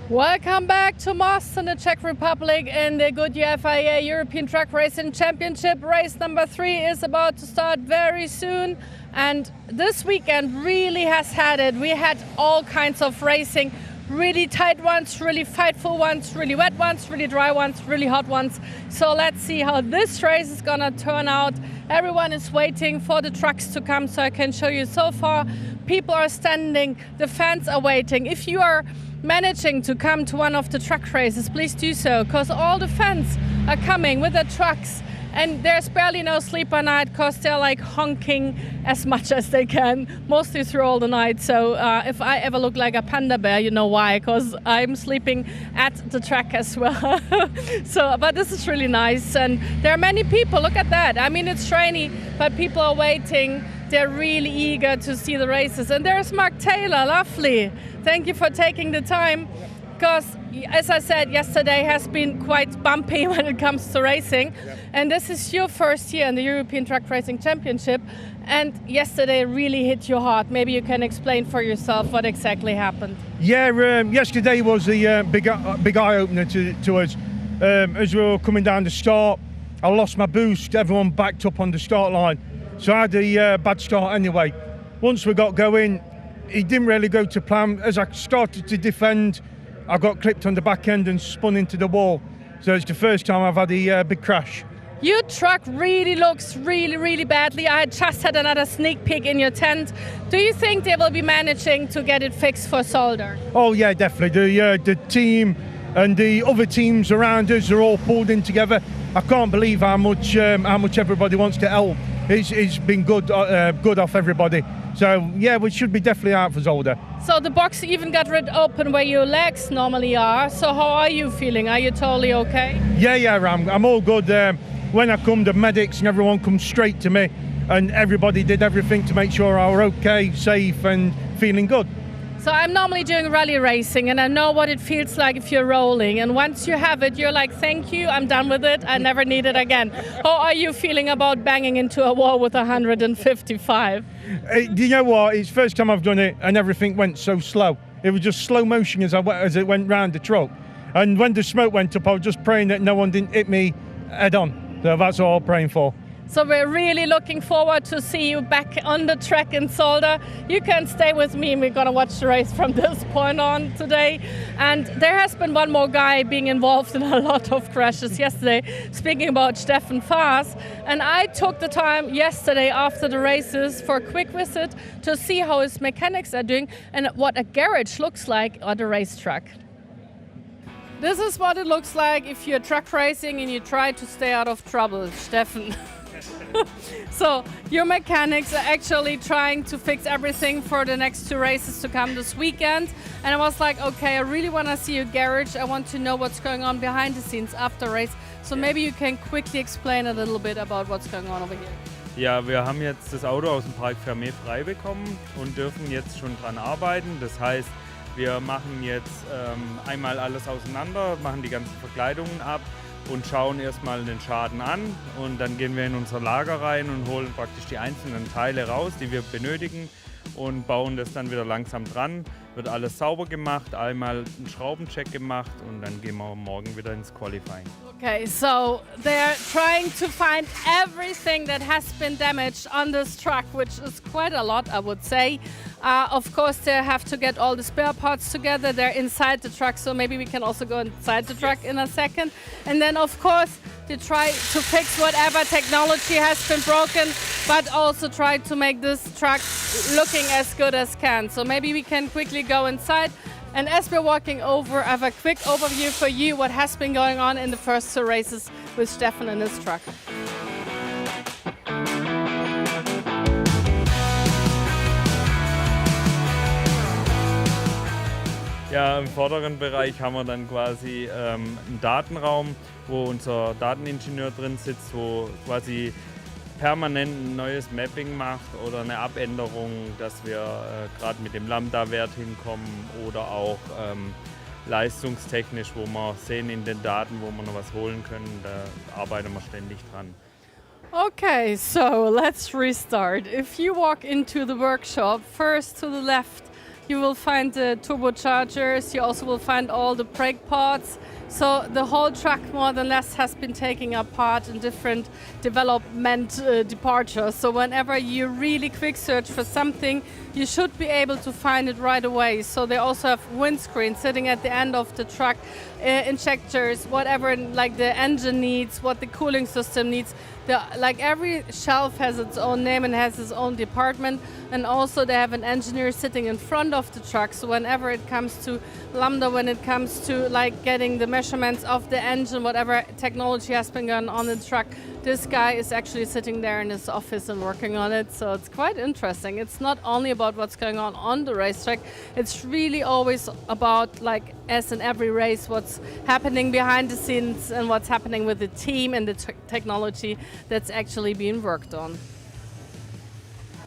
Welcome back to Most in the Czech Republic in the Goodyear FIA European Truck Racing Championship. Race number 3 is about to start very soon, and this weekend really has had it. We had all kinds of racing, really tight ones, really fightful ones, really wet ones, really dry ones, really hot ones. So let's see how this race is gonna turn out. Everyone is waiting for the trucks to come so I can show you. So far people are standing, the fans are waiting. If you are managing to come to one of the truck races, please do so, because all the fans are coming with their trucks, and there's barely no sleep at night because they're like honking as much as they can, mostly through all the night. So if I ever look like a panda bear, you know why, because I'm sleeping at the track as well. But this is really nice, and there are many people. Look at that. I mean, it's rainy, but people are waiting. They're really eager to see the races. And there's Mark Taylor, lovely. Thank you for taking the time, because as I said, yesterday has been quite bumpy when it comes to racing. Yep. And this is your first year in the European Truck Racing Championship. And yesterday really hit you hard. Maybe you can explain for yourself what exactly happened. Yeah, yesterday was the big eye-opener to us. As we were coming down the start, I lost my boost. Everyone backed up on the start line. So I had a bad start anyway. Once we got going, it didn't really go to plan. As I started to defend, I got clipped on the back end and spun into the wall. So it's the first time I've had a big crash. Your truck really looks really badly. I just had another sneak peek in your tent. Do you think they will be managing to get it fixed for Solder? Oh yeah, definitely. The team and the other teams around us are all pulled in together. I can't believe how much everybody wants to help. It's been good off everybody. So yeah, we should be definitely out for Zolder. So the box even got open where your legs normally are. So how are you feeling? Are you totally okay? Yeah, I'm all good. When I come, the medics and everyone comes straight to me, and everybody did everything to make sure I were okay, safe and feeling good. So I'm normally doing rally racing, and I know what it feels like if you're rolling. And once you have it, you're like, thank you, I'm done with it. I never need it again. How are you feeling about banging into a wall with 155? You know what? It's the first time I've done it, and everything went so slow. It was just slow motion as it went round the truck. And when the smoke went up, I was just praying that no one didn't hit me head on. So that's all I'm praying for. So we're really looking forward to see you back on the track in Solder. You can stay with me, and we're going to watch the race from this point on today. And there has been one more guy being involved in a lot of crashes yesterday, speaking about Steffen Faas. And I took the time yesterday after the races for a quick visit to see how his mechanics are doing and what a garage looks like on the racetrack. This is what it looks like if you're truck racing and you try to stay out of trouble, Steffen. So your mechanics are actually trying to fix everything for the next 2 races to come this weekend. And I was like, okay, I really want to see your garage. I want to know what's going on behind the scenes after race. So maybe you can quickly explain a little bit about what's going on over here. Ja, wir haben jetzt das Auto aus dem Parc Fermé frei bekommen und dürfen jetzt schon dran arbeiten. Das heißt, wir machen jetzt einmal alles auseinander, machen die ganzen Verkleidungen ab und schauen erstmal den Schaden an, und dann gehen wir in unser Lager rein und holen praktisch die einzelnen Teile raus, die wir benötigen, und bauen das dann wieder langsam dran. Wird alles sauber gemacht, einmal einen Schraubencheck gemacht, und dann gehen wir morgen wieder ins Qualifying. Okay, so they're trying to find everything that has been damaged on this truck, which is quite a lot, I would say. Of course, they have to get all the spare parts together. They're inside the truck, so maybe we can also go inside the truck in a second. And then, of course, they try to fix whatever technology has been broken, but also try to make this truck looking as good as can. So maybe we can quickly go inside. And as we're walking over, I have a quick overview for you what has been going on in the first 2 races with Steffen in his truck. Ja, im vorderen Bereich haben wir dann quasi einen Datenraum, wo unser Dateningenieur drin sitzt, wo quasi permanent ein neues Mapping macht oder eine Abänderung, dass wir gerade mit dem Lambda-Wert hinkommen, oder auch leistungstechnisch, wo wir sehen in den Daten, wo wir noch was holen können. Da arbeiten wir ständig dran. Okay, so let's restart. If you walk into the workshop, first to the left, you will find the turbochargers, you also will find all the brake parts. So the whole truck more than less has been taken apart in different development departures. So whenever you really quick search for something, you should be able to find it right away. So they also have windscreen sitting at the end of the truck, injectors, whatever like the engine needs, what the cooling system needs. Like every shelf has its own name and has its own department, and also they have an engineer sitting in front of the truck. So whenever it comes to lambda, when it comes to like getting the measurements of the engine, whatever technology has been going on in the truck, this guy is actually sitting there in his office and working on it. So it's quite interesting. It's not only about what's going on the racetrack. It's really always about, like as in every race, what's happening behind the scenes and what's happening with the team and the technology that's actually being worked on.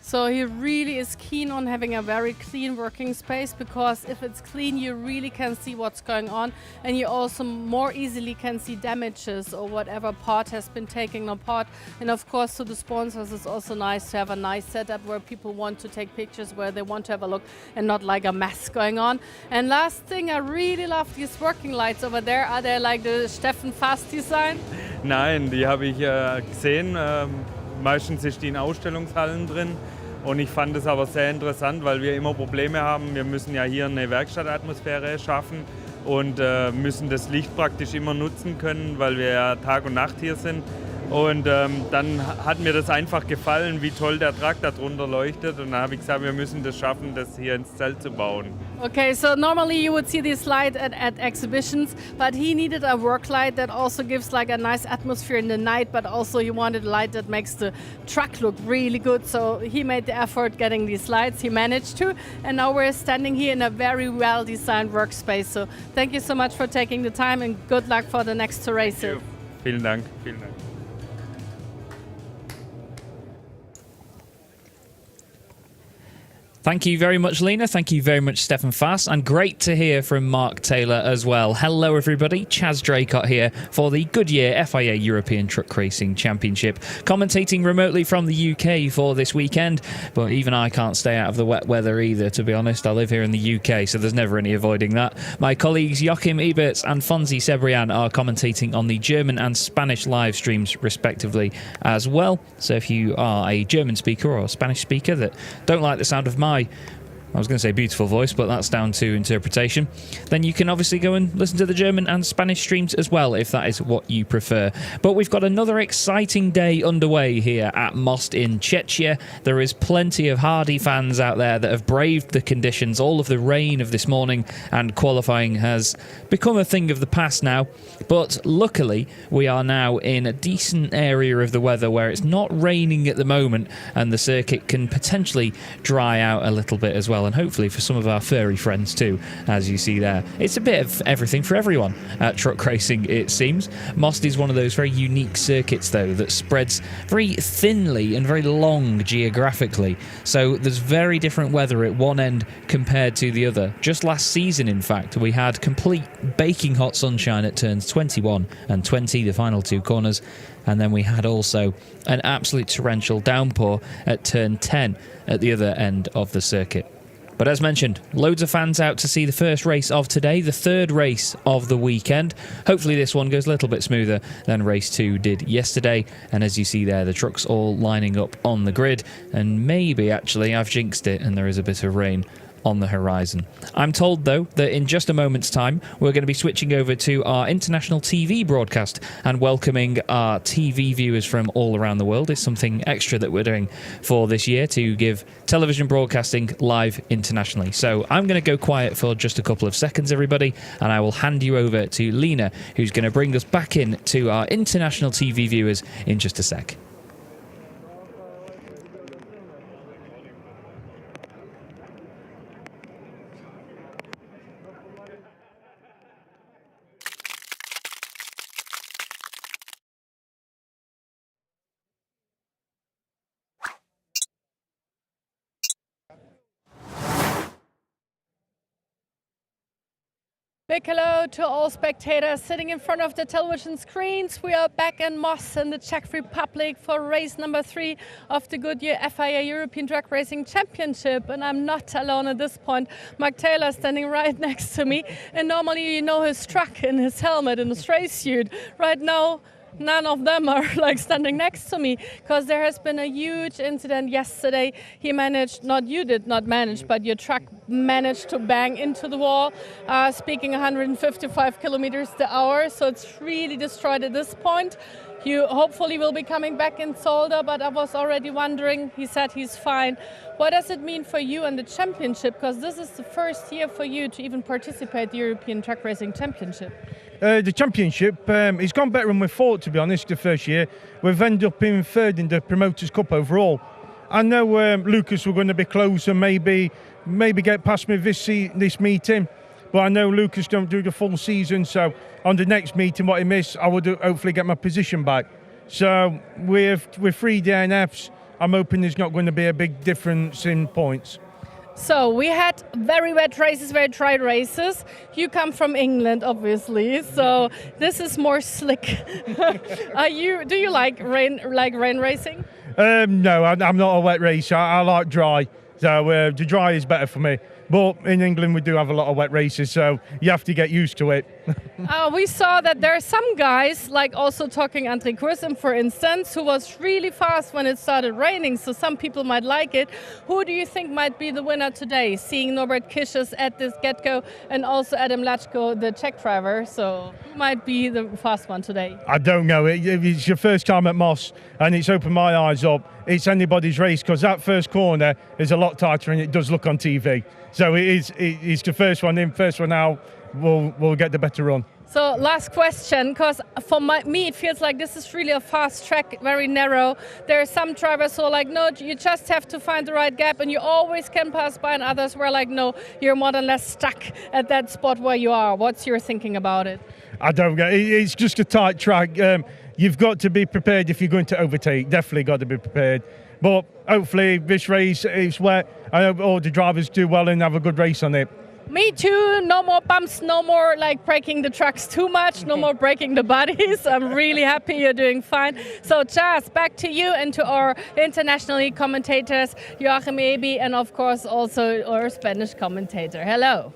So he really is keen on having a very clean working space, because if it's clean, you really can see what's going on, and you also more easily can see damages or whatever part has been taken apart. And of course, to the sponsors, it's also nice to have a nice setup where people want to take pictures, where they want to have a look and not like a mess going on. And last thing, I really love these working lights over there. Are they like the Steffen Fast design? Nein, die habe ich gesehen. Meistens ist die in Ausstellungshallen drin. Und ich fand es aber sehr interessant, weil wir immer Probleme haben. Wir müssen ja hier eine Werkstattatmosphäre schaffen und müssen das Licht praktisch immer nutzen können, weil wir ja Tag und Nacht hier sind. Und dann hat mir das einfach gefallen, wie toll der Truck da drunter leuchtet. Und dann habe ich gesagt, wir müssen das schaffen, das hier ins Zelt zu bauen. Okay, so normally you would see this light at exhibitions, but he needed a work light that also gives like a nice atmosphere in the night, but also he wanted a light that makes the truck look really good. So he made the effort getting these lights. He managed to, and now we're standing here in a very well-designed workspace. So thank you so much for taking the time, and good luck for the next two races. Vielen Dank, vielen Dank. Thank you very much, Lena. Thank you very much, Stefan Fass. And great to hear from Mark Taylor as well. Hello, everybody. Chaz Draycott here for the Goodyear FIA European Truck Racing Championship, commentating remotely from the UK for this weekend. But even I can't stay out of the wet weather either, to be honest. I live here in the UK, so there's never any avoiding that. My colleagues Joachim Eberts and Fonzie Sebrian are commentating on the German and Spanish live streams, respectively, as well. So if you are a German speaker or a Spanish speaker that don't like the sound of I was going to say beautiful voice, but that's down to interpretation, then you can obviously go and listen to the German and Spanish streams as well, if that is what you prefer. But we've got another exciting day underway here at Most in Czechia. There is plenty of hardy fans out there that have braved the conditions, all of the rain of this morning, and qualifying has become a thing of the past now. But luckily, we are now in a decent area of the weather where it's not raining at the moment, and the circuit can potentially dry out a little bit as well. And hopefully for some of our furry friends too, as you see there. It's a bit of everything for everyone at truck racing, it seems. Most is one of those very unique circuits, though, that spreads very thinly and very long geographically. So there's very different weather at one end compared to the other. Just last season, in fact, we had complete baking hot sunshine at turns 21 and 20, the final two corners. And then we had also an absolute torrential downpour at turn 10 at the other end of the circuit. But as mentioned, loads of fans out to see the first race of today, the third race of the weekend. Hopefully this one goes a little bit smoother than race 2 did yesterday. And as you see there, the trucks all lining up on the grid. And maybe, actually, I've jinxed it and there is a bit of rain on the horizon. I'm told, though, that in just a moment's time, we're going to be switching over to our international TV broadcast and welcoming our TV viewers from all around the world. It's something extra that we're doing for this year to give television broadcasting live internationally. So I'm going to go quiet for just a couple of seconds, everybody, and I will hand you over to Lena, who's going to bring us back in to our international TV viewers in just a sec. Big hello to all spectators sitting in front of the television screens. We are back in Moss in the Czech Republic for race number 3 of the Goodyear FIA European Drag Racing Championship. And I'm not alone at this point. Mark Taylor standing right next to me. And normally you know his truck and his helmet and his race suit. Right now, none of them are like standing next to me because there has been a huge incident yesterday. You did not manage, but your truck managed to bang into the wall, speaking 155 kilometers per hour. So it's really destroyed at this point. You hopefully will be coming back in Solder, but I was already wondering, he said he's fine. What does it mean for you and the championship? Because this is the first year for you to even participate in the European Truck Racing Championship. The championship, it's gone better than we thought, to be honest, the first year. We've ended up in third in the Promoters' Cup overall. I know Lucas were going to be close and maybe get past me this meeting, but I know Lucas don't do the full season, so on the next meeting, what he missed, I would hopefully get my position back. So with 3 DNFs, I'm hoping there's not going to be a big difference in points. So we had very wet races, very dry races. You come from England, obviously, so this is more slick. Do you like rain racing? No, I'm not a wet racer. I like dry. So the dry is better for me. But in England, we do have a lot of wet races, so you have to get used to it. We saw that there are some guys, like also talking André Kursim, for instance, who was really fast when it started raining, so some people might like it. Who do you think might be the winner today? Seeing Norbert Kisches at this get-go and also Adam Lachko, the Czech driver, so who might be the fast one today? I don't know. It's your first time at Moss, and it's opened my eyes up. It's anybody's race, because that first corner is a lot tighter and it does look on TV. So it's the first one in, first one out, we'll get the better run. So last question, because for me it feels like this is really a fast track, very narrow. There are some drivers who are like, no, you just have to find the right gap and you always can pass by, and others were like, no, you're more or less stuck at that spot where you are. What's your thinking about it? I don't get it. It's just a tight track. You've got to be prepared if you're going to overtake. Definitely got to be prepared. But hopefully this race is wet. I hope all the drivers do well and have a good race on it. Me too. No more bumps, no more like breaking the trucks too much, no more breaking the bodies. I'm really happy you're doing fine. So Chas, back to you and to our international commentators, Joachim Ebi, and of course also our Spanish commentator. Hello.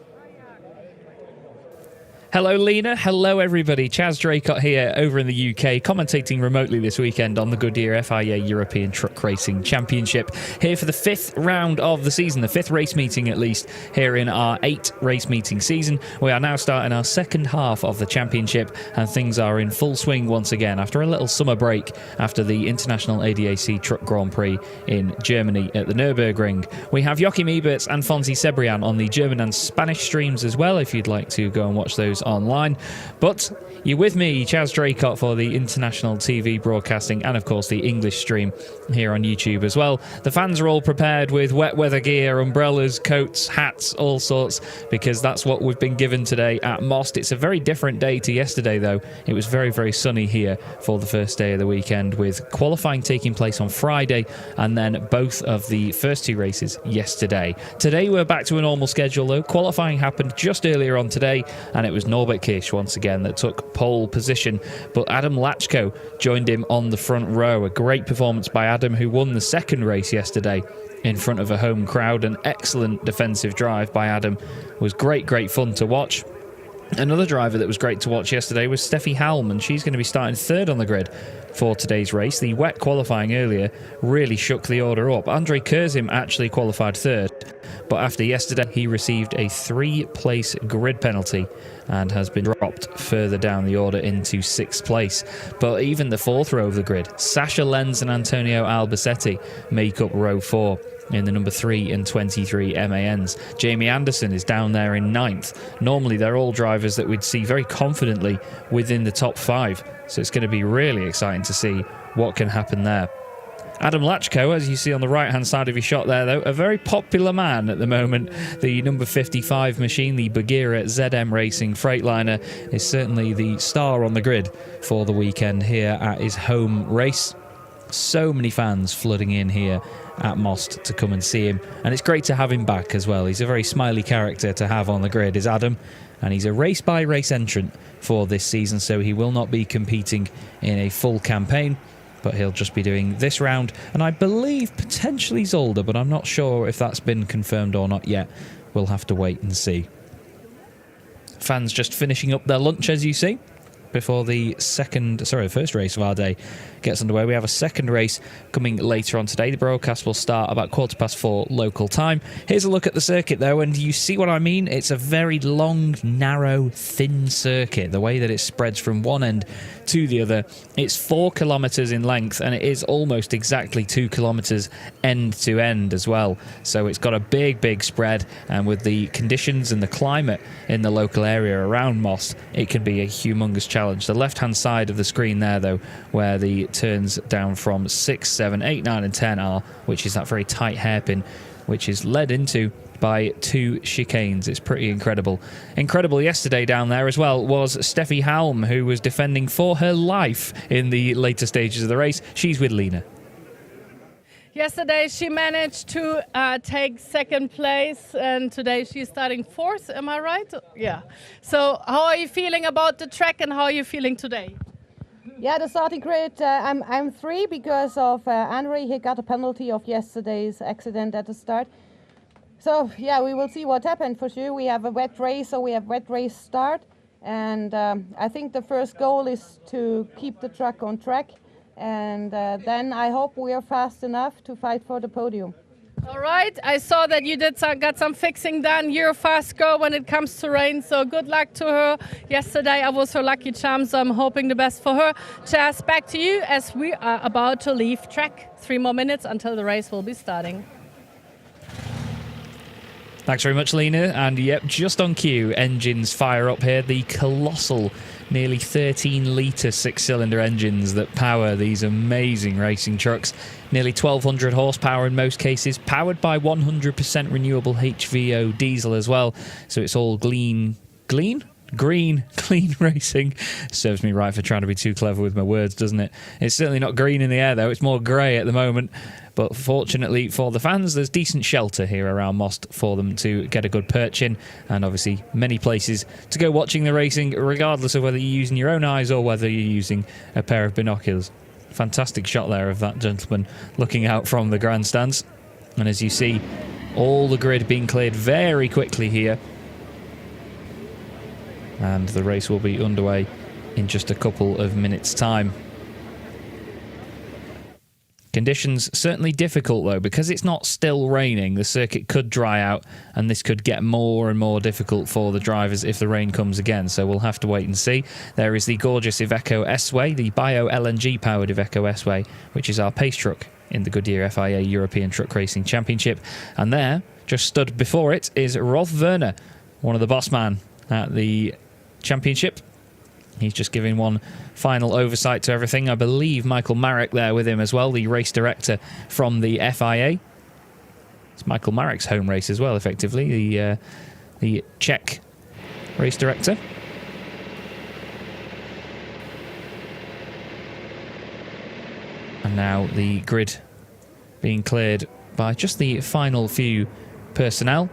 Hello, Lena. Hello, everybody. Chaz Draycott here over in the UK, commentating remotely this weekend on the Goodyear FIA European Truck Racing Championship. Here for the 5th round of the season, the 5th race meeting at least, here in our 8 race meeting season. We are now starting our second half of the championship, and things are in full swing once again after a little summer break after the International ADAC Truck Grand Prix in Germany at the Nürburgring. We have Joachim Eberts and Fonzie Cebrian on the German and Spanish streams as well, if you'd like to go and watch those online. But you're with me, Chaz Draycott, for the international TV broadcasting and of course the English stream here on YouTube as well. The fans are all prepared with wet weather gear, umbrellas, coats, hats, all sorts, because that's what we've been given today at Most. It's a very different day to yesterday though. It was very, very sunny here for the first day of the weekend, with qualifying taking place on Friday and then both of the first 2 races yesterday. Today we're back to a normal schedule though. Qualifying happened just earlier on today, and it was Norbert Kish once again that took pole position, but Adam Lachko joined him on the front row. A great performance by Adam, who won the second race yesterday in front of a home crowd. An excellent defensive drive by Adam. It was great fun to watch. Another driver that was great to watch yesterday was Steffi Halm, and she's going to be starting 3rd on the grid for today's race. The wet qualifying earlier really shook the order up. André Kurzim actually qualified 3rd, but after yesterday he received a 3-place grid penalty and has been dropped further down the order into 6th place. But even the 4th row of the grid, Sasha Lenz and Antonio Albacetti make up row 4 in the number 3 and 23 MANs. Jamie Anderson is down there in 9th. Normally they're all drivers that we'd see very confidently within the top 5, so it's going to be really exciting to see what can happen there. Adam Lachko, as you see on the right-hand side of your shot there, though, a very popular man at the moment. The number 55 machine, the Bagheera ZM Racing Freightliner, is certainly the star on the grid for the weekend here at his home race. So many fans flooding in here at Most to come and see him, and it's great to have him back as well. He's a very smiley character to have on the grid, is Adam, and he's a race-by-race entrant for this season, so he will not be competing in a full campaign, but he'll just be doing this round, and I believe potentially Zolder, but I'm not sure if that's been confirmed or not yet. We'll have to wait and see. Fans just finishing up their lunch, as you see, before the first race of our day gets underway. We have a second race coming later on today. The broadcast will start about 4:15 local time. Here's a look at the circuit, though, and you see what I mean? It's a very long, narrow, thin circuit. The way that it spreads from one end to the other, it's 4 kilometres in length, and it is almost exactly 2 kilometres end to end as well. So it's got a big spread, and with the conditions and the climate in the local area around Most, it can be a humongous challenge. The left-hand side of the screen there, though, where the turns down from 6, 7, 8, 9 and 10 are, which is that very tight hairpin, which is led into by 2 chicanes. It's pretty incredible. Incredible yesterday down there as well was Steffi Halm, who was defending for her life in the later stages of the race. She's with Lena. Yesterday she managed to take second place, and today she's starting fourth. Am I right? Yeah. So how are you feeling about the track, and how are you feeling today? Yeah, the starting grid, I'm 3 because of Henry. He got a penalty of yesterday's accident at the start. So, yeah, we will see what happened for sure. We have a wet race, so we have wet race start. And I think the first goal is to keep the truck on track. And then I hope we are fast enough to fight for the podium. All right, I saw that you got some fixing done. You're a fast girl when it comes to rain, so good luck to her. Yesterday I was her lucky charm, so I'm hoping the best for her. Chas, back to you as we are about to leave track. 3 more minutes until the race will be starting. Thanks very much, Lena. And yep, just on cue, engines fire up here. The colossal, nearly 13-litre 6-cylinder engines that power these amazing racing trucks. Nearly 1,200 horsepower in most cases, powered by 100% renewable HVO diesel as well. So it's all green, clean racing. Serves me right for trying to be too clever with my words, doesn't it? It's certainly not green in the air, though. It's more grey at the moment. But fortunately for the fans, there's decent shelter here around Most for them to get a good perch in, and obviously many places to go watching the racing, regardless of whether you're using your own eyes or whether you're using a pair of binoculars. Fantastic shot there of that gentleman looking out from the grandstands. And as you see, all the grid being cleared very quickly here. And the race will be underway in just a couple of minutes' time. Conditions certainly difficult, though, because it's not still raining. The circuit could dry out, and this could get more and more difficult for the drivers if the rain comes again, so we'll have to wait and see. There is the gorgeous Iveco S-Way, the bio-LNG-powered Iveco S-Way, which is our pace truck in the Goodyear FIA European Truck Racing Championship. And there, just stood before it, is Rolf Werner, one of the boss man at the championship. He's just giving one final oversight to everything. I believe Michael Marek there with him as well, the race director from the FIA. It's Michael Marek's home race as well, effectively, the Czech race director. And now the grid being cleared by just the final few personnel.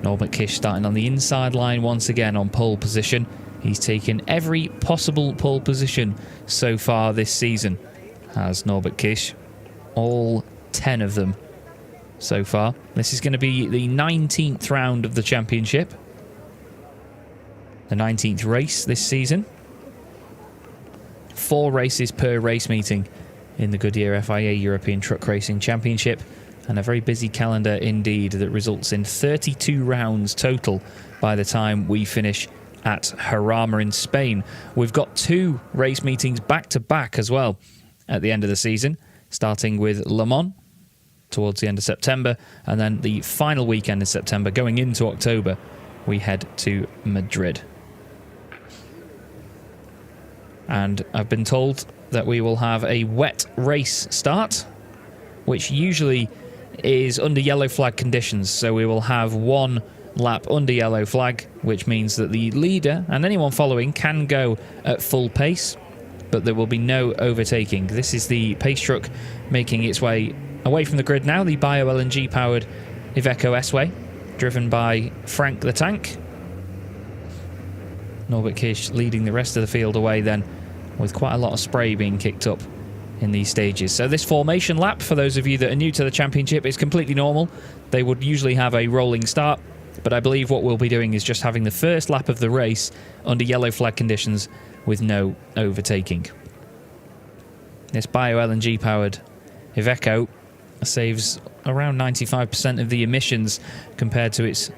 Norbert Kish starting on the inside line once again on pole position. He's taken every possible pole position so far this season, has Norbert Kish. All 10 of them so far. This is going to be the 19th round of the championship. The 19th race this season. 4 races per race meeting in the Goodyear FIA European Truck Racing Championship. And a very busy calendar indeed that results in 32 rounds total by the time we finish at Jarama in Spain. We've got 2 race meetings back-to-back as well at the end of the season, starting with Le Mans towards the end of September, and then the final weekend in September, going into October, we head to Madrid. And I've been told that we will have a wet race start, which usually is under yellow flag conditions, so we will have one lap under yellow flag, which means that the leader and anyone following can go at full pace, but there will be no overtaking. This is the pace truck making its way away from the grid now, the bio-LNG powered Iveco S-Way, driven by Frank the Tank. Norbert Kish leading the rest of the field away then, with quite a lot of spray being kicked up in these stages. So this formation lap, for those of you that are new to the championship, is completely normal. They would usually have a rolling start, but I believe what we'll be doing is just having the first lap of the race under yellow flag conditions with no overtaking. This bio-LNG powered Iveco saves around 95% of the emissions compared to its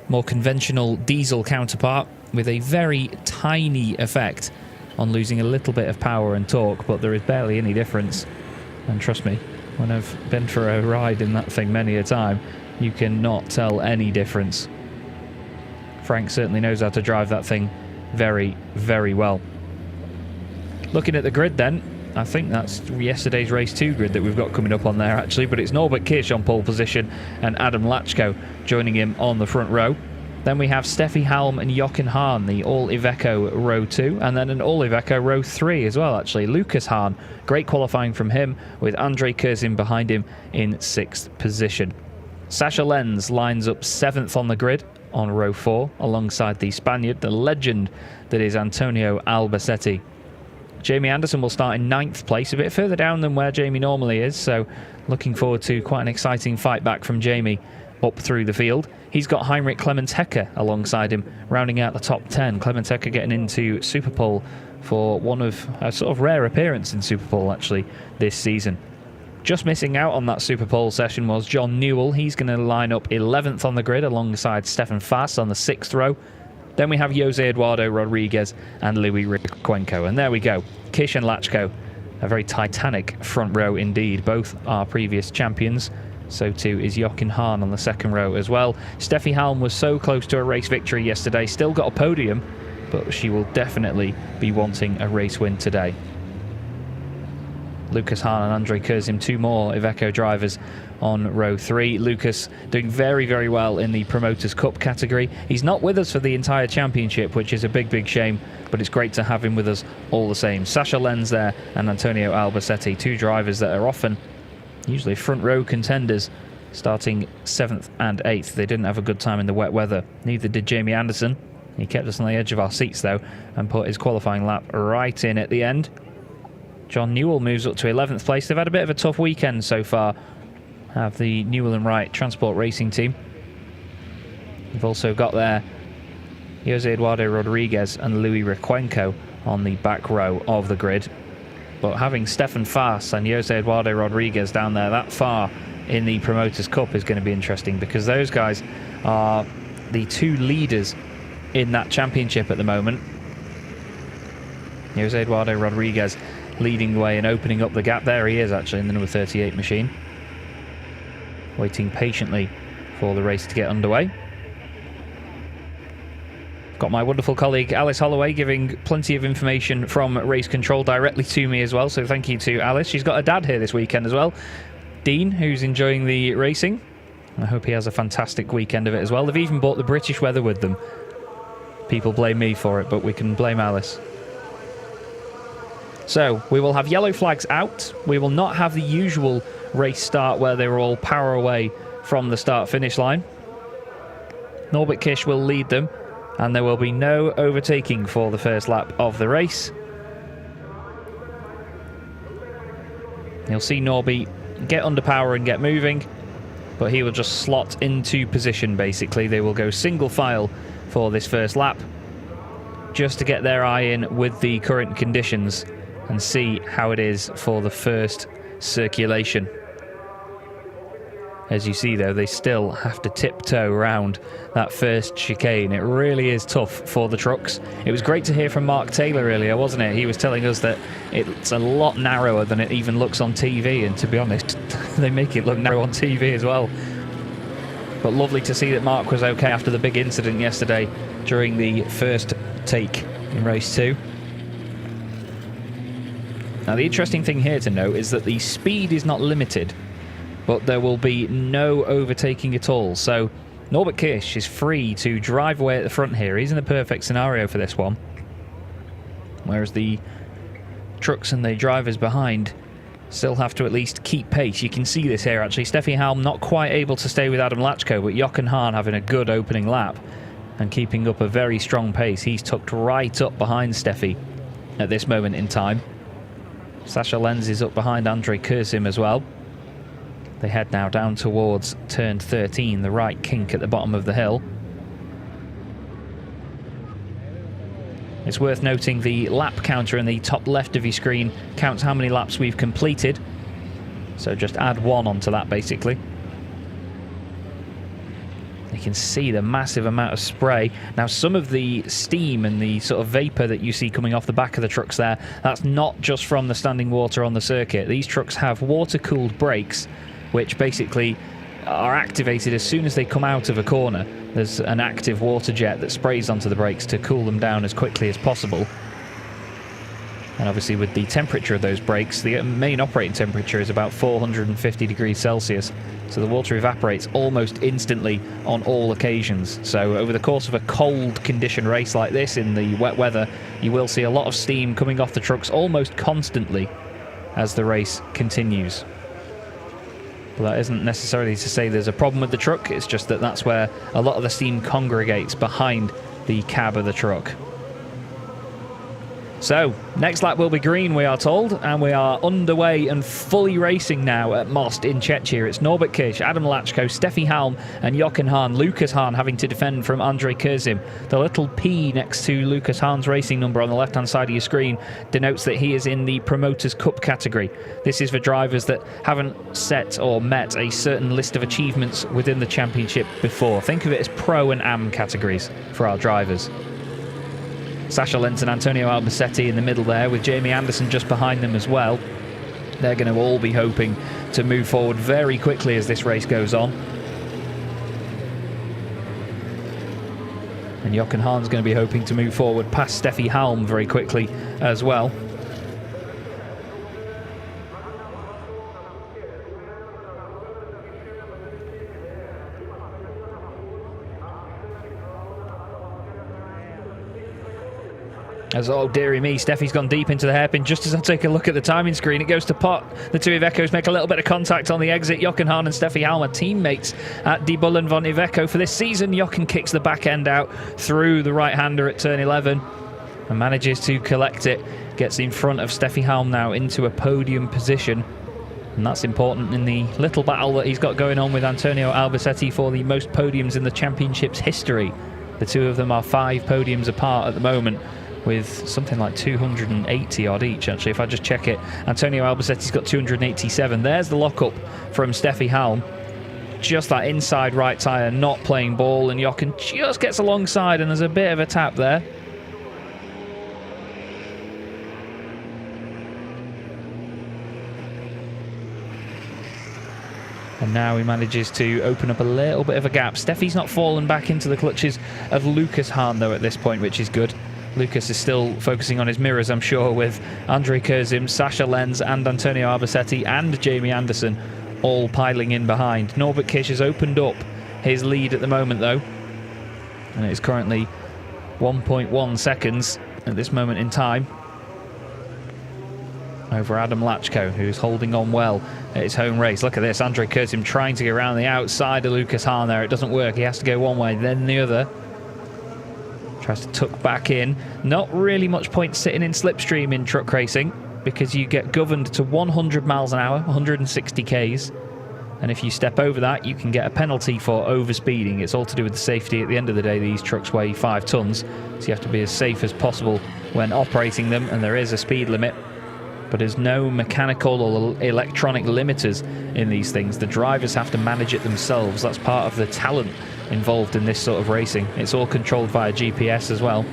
more conventional diesel counterpart, with a very tiny effect on losing a little bit of power and torque, but there is barely any difference. And trust me, when I've been for a ride in that thing many a time, you cannot tell any difference. Frank certainly knows how to drive that thing very, very well. Looking at the grid then, I think that's yesterday's race 2 grid that we've got coming up on there actually, but it's Norbert Kish on pole position and Adam Lachko joining him on the front row. Then we have Steffi Halm and Jochen Hahn, the all-Iveco row 2, and then an all-Iveco row 3 as well actually. Lucas Hahn, great qualifying from him, with Andrei Kurzin behind him in 6th position. Sasha Lenz lines up 7th on the grid on row 4, alongside the Spaniard, the legend that is Antonio Albacete. Jamie Anderson will start in 9th place, a bit further down than where Jamie normally is, so looking forward to quite an exciting fight back from Jamie up through the field. He's got Heinrich Clemens Hecker alongside him, rounding out the top 10. Clemens Hecker getting into Superpole for one of a sort of rare appearance in Superpole actually this season. Just missing out on that Superpole session was John Newell. He's going to line up 11th on the grid alongside Stefan Fass on the 6th row. Then we have Jose Eduardo Rodriguez and Louis Riquenco. And there we go. Kish and Lachko, a very titanic front row indeed. Both are previous champions. So too is Jochen Hahn on the 2nd row as well. Steffi Halm was so close to a race victory yesterday. Still got a podium, but she will definitely be wanting a race win today. Lucas Hahn and Andrei Kurzim, 2 more Iveco drivers on row 3. Lucas doing very, very well in the Promoters Cup category. He's not with us for the entire championship, which is a big, big shame, but it's great to have him with us all the same. Sasha Lenz there and Antonio Albacete, 2 drivers that are often usually front row contenders, starting 7th and 8th. They didn't have a good time in the wet weather. Neither did Jamie Anderson. He kept us on the edge of our seats though and put his qualifying lap right in at the end. John Newell moves up to 11th place. They've had a bit of a tough weekend so far, have the Newell and Wright Transport Racing team. We've also got there Jose Eduardo Rodriguez and Louis Riquenco on the back row of the grid. But having Stefan Fass and Jose Eduardo Rodriguez down there that far in the Promoters Cup is going to be interesting, because those guys are the 2 leaders in that championship at the moment. Jose Eduardo Rodriguez leading the way and opening up the gap. There he is actually in the number 38 machine, waiting patiently for the race to get underway. Got my wonderful colleague Alice Holloway giving plenty of information from race control directly to me as well, so thank you to Alice. She's got a dad here this weekend as well, Dean, who's enjoying the racing. I hope he has a fantastic weekend of it as well. They've even brought the British weather with them. People blame me for it, but we can blame Alice. So we will have yellow flags out. We will not have the usual race start where they were all power away from the start-finish line. Norbert Kish will lead them, and there will be no overtaking for the first lap of the race. You'll see Norby get under power and get moving, but he will just slot into position basically. They will go single file for this first lap, just to get their eye in with the current conditions and see how it is for the first circulation. As you see though, they still have to tiptoe around that first chicane. It really is tough for the trucks. It was great to hear from Mark Taylor earlier, wasn't it? He was telling us that it's a lot narrower than it even looks on TV, and to be honest, they make it look narrow on TV as well. But lovely to see that Mark was okay after the big incident yesterday during the first take in race 2. Now the interesting thing here to note is that the speed is not limited, but there will be no overtaking at all. So Norbert Kirsch is free to drive away at the front here. He's in the perfect scenario for this one. Whereas the trucks and the drivers behind still have to at least keep pace. You can see this here actually. Steffi Halm not quite able to stay with Adam Lachko, but Jochen Hahn having a good opening lap and keeping up a very strong pace. He's tucked right up behind Steffi at this moment in time. Sascha Lenz is up behind Andrei Kurzim as well. They head now down towards turn 13, the right kink at the bottom of the hill. It's worth noting the lap counter in the top left of your screen counts how many laps we've completed. So just add 1 onto that basically. You can see the massive amount of spray. Now some of the steam and the sort of vapour that you see coming off the back of the trucks there, that's not just from the standing water on the circuit. These trucks have water-cooled brakes, which basically are activated as soon as they come out of a corner. There's an active water jet that sprays onto the brakes to cool them down as quickly as possible. And obviously with the temperature of those brakes, the main operating temperature is about 450 degrees Celsius. So the water evaporates almost instantly on all occasions. So over the course of a cold condition race like this in the wet weather, you will see a lot of steam coming off the trucks almost constantly as the race continues. But that isn't necessarily to say there's a problem with the truck, it's just that that's where a lot of the steam congregates behind the cab of the truck. So, next lap will be green, we are told, and we are underway and fully racing now at Most in Czechia. It's Norbert Kirsch, Adam Lachko, Steffi Halm and Jochen Hahn. Lucas Hahn having to defend from Andrei Kurzim. The little P next to Lucas Hahn's racing number on the left-hand side of your screen denotes that he is in the Promoters' Cup category. This is for drivers that haven't set or met a certain list of achievements within the championship before. Think of it as Pro and Am categories for our drivers. Sascha Lenz and Antonio Albacete in the middle there, with Jamie Anderson just behind them as well. They're going to all be hoping to move forward very quickly as this race goes on. And Jochen Hahn's going to be hoping to move forward past Steffi Halm very quickly as well. As, oh dearie me, Steffi's gone deep into the hairpin. Just as I take a look at the timing screen, it goes to pot. The two Ivecos make a little bit of contact on the exit. Jochen Hahn and Steffi Halm are teammates at Die Bullen von Iveco for this season. Jochen kicks the back end out through the right-hander at turn 11 and manages to collect it. Gets in front of Steffi Halm now into a podium position. And that's important in the little battle that he's got going on with Antonio Albacete for the most podiums in the championship's history. The two of them are 5 podiums apart at the moment, with something like 280 odd each actually. If I just check it, Antonio Albacete's got 287. There's the lockup from Steffi Halm. Just that inside right tyre not playing ball, and Jochen just gets alongside and there's a bit of a tap there. And now he manages to open up a little bit of a gap. Steffi's not fallen back into the clutches of Lucas Hahn though at this point, which is good. Lucas is still focusing on his mirrors, I'm sure, with Andrei Kurzim, Sascha Lenz and Antonio Albacete and Jamie Anderson all piling in behind. Norbert Kirsch has opened up his lead at the moment though, and it is currently 1.1 seconds at this moment in time over Adam Lachko, who's holding on well at his home race. Look at this, Andrei Kurzim trying to get around the outside of Lucas Hahn there. It doesn't work, he has to go one way then the other. Tries to tuck back in. Not really much point sitting in slipstream in truck racing because you get governed to 100 miles an hour, 160 Ks. And if you step over that, you can get a penalty for overspeeding. It's all to do with the safety. At the end of the day, these trucks weigh 5 tons, so you have to be as safe as possible when operating them, and there is a speed limit. But there's no mechanical or electronic limiters in these things. The drivers have to manage it themselves. That's part of the talent involved in this sort of racing. It's all controlled via GPS as well.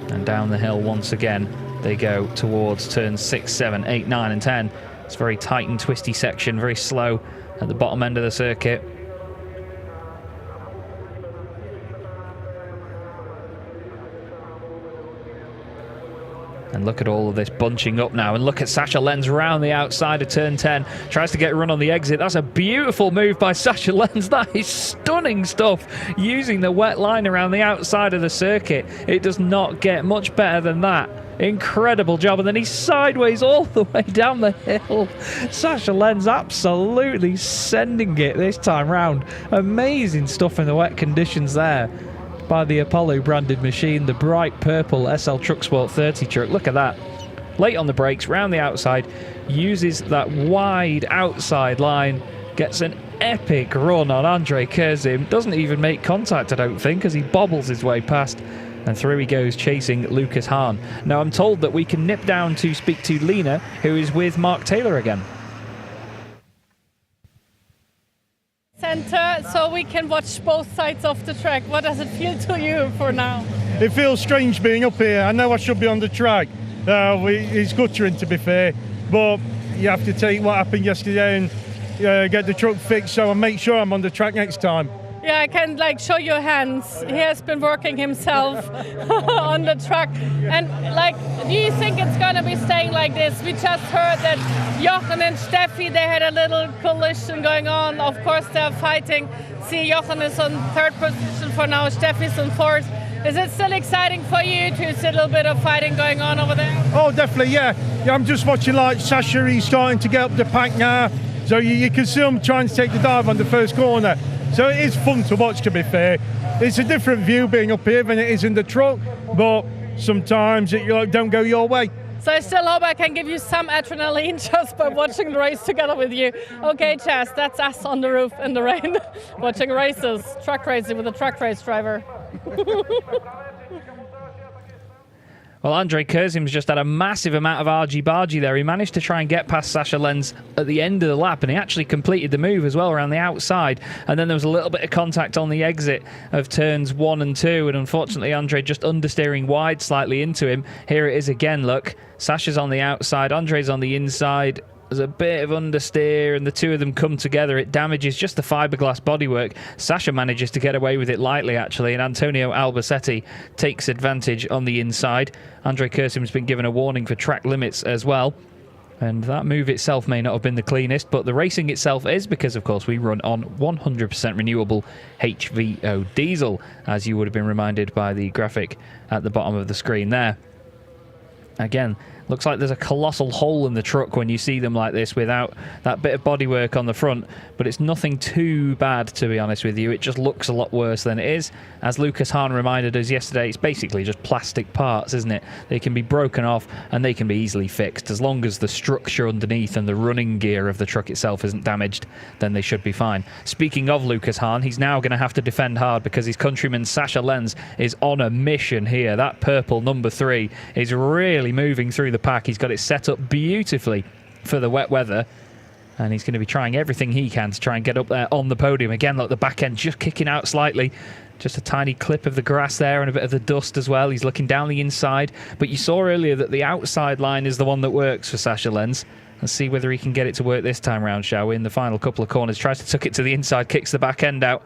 And down the hill once again they go towards turns 6, 7, 8, 9 and 10. It's a very tight and twisty section, very slow at the bottom end of the circuit. And look at all of this bunching up now. And look at Sasha Lenz round the outside of turn 10. Tries to get a run on the exit. That's a beautiful move by Sasha Lenz. That is stunning stuff. Using the wet line around the outside of the circuit. It does not get much better than that. Incredible job. And then he's sideways all the way down the hill. Sasha Lenz absolutely sending it this time round. Amazing stuff in the wet conditions there by the Apollo branded machine, the bright purple SL Truck Sport 30 truck. Look at that. Late on the brakes, round the outside, uses that wide outside line, gets an epic run on Andrei Kurzim. Doesn't even make contact, I don't think, as he bobbles his way past. And through he goes, chasing Lucas Hahn. Now I'm told that we can nip down to speak to Lena, who is with Mark Taylor again. Center, so we can watch both sides of the track. What does it feel to you for now? It feels strange being up here. I know I should be on the track. It's guttering, to be fair, but you have to take what happened yesterday and get the truck fixed, so I make sure I'm on the track next time. Yeah, I can show your hands. He has been working himself on the truck. And do you think it's going to be staying like this? We just heard that Jochen and Steffi, they had a little collision going on. Of course, they're fighting. See, Jochen is on third position for now. Steffi's on fourth. Is it still exciting for you to see a little bit of fighting going on over there? Oh, definitely, yeah. I'm just watching Sasha. He's starting to get up the pack now. So you can see him trying to take the dive on the first corner. So it is fun to watch, to be fair. It's a different view being up here than it is in the truck, but sometimes it don't go your way. So I still hope I can give you some adrenaline just by watching the race together with you. Okay, Chaz, that's us on the roof in the rain, watching races, truck racing with a truck race driver. Well, Andrei Kurzim's just had a massive amount of argy-bargy there. He managed to try and get past Sasha Lenz at the end of the lap, and he actually completed the move as well around the outside. And then there was a little bit of contact on the exit of turns 1 and 2, and unfortunately Andrei just understeering wide slightly into him. Here it is again, look. Sasha's on the outside, Andrei's on the inside. There's a bit of understeer, and the two of them come together. It damages just the fiberglass bodywork. Sasha manages to get away with it lightly, actually, and Antonio Albacete takes advantage on the inside. Andrei Kurzim's been given a warning for track limits as well. And that move itself may not have been the cleanest, but the racing itself is, because, of course, we run on 100% renewable HVO diesel, as you would have been reminded by the graphic at the bottom of the screen there. Again, looks like there's a colossal hole in the truck when you see them like this without that bit of bodywork on the front, but it's nothing too bad, to be honest with you. It just looks a lot worse than it is. As Lucas Hahn reminded us yesterday, it's basically just plastic parts, isn't it? They can be broken off and they can be easily fixed. As long as the structure underneath and the running gear of the truck itself isn't damaged, then they should be fine. Speaking of Lucas Hahn, he's now going to have to defend hard because his countryman Sasha Lenz is on a mission here. That purple number 3 is really moving through the pack. He's got it set up beautifully for the wet weather, and he's going to be trying everything he can to try and get up there on the podium. Again, look, the back end just kicking out slightly. Just a tiny clip of the grass there and a bit of the dust as well. He's looking down the inside, but you saw earlier that the outside line is the one that works for Sasha Lenz. Let's see whether he can get it to work this time round, shall we? In the final couple of corners, tries to tuck it to the inside, kicks the back end out.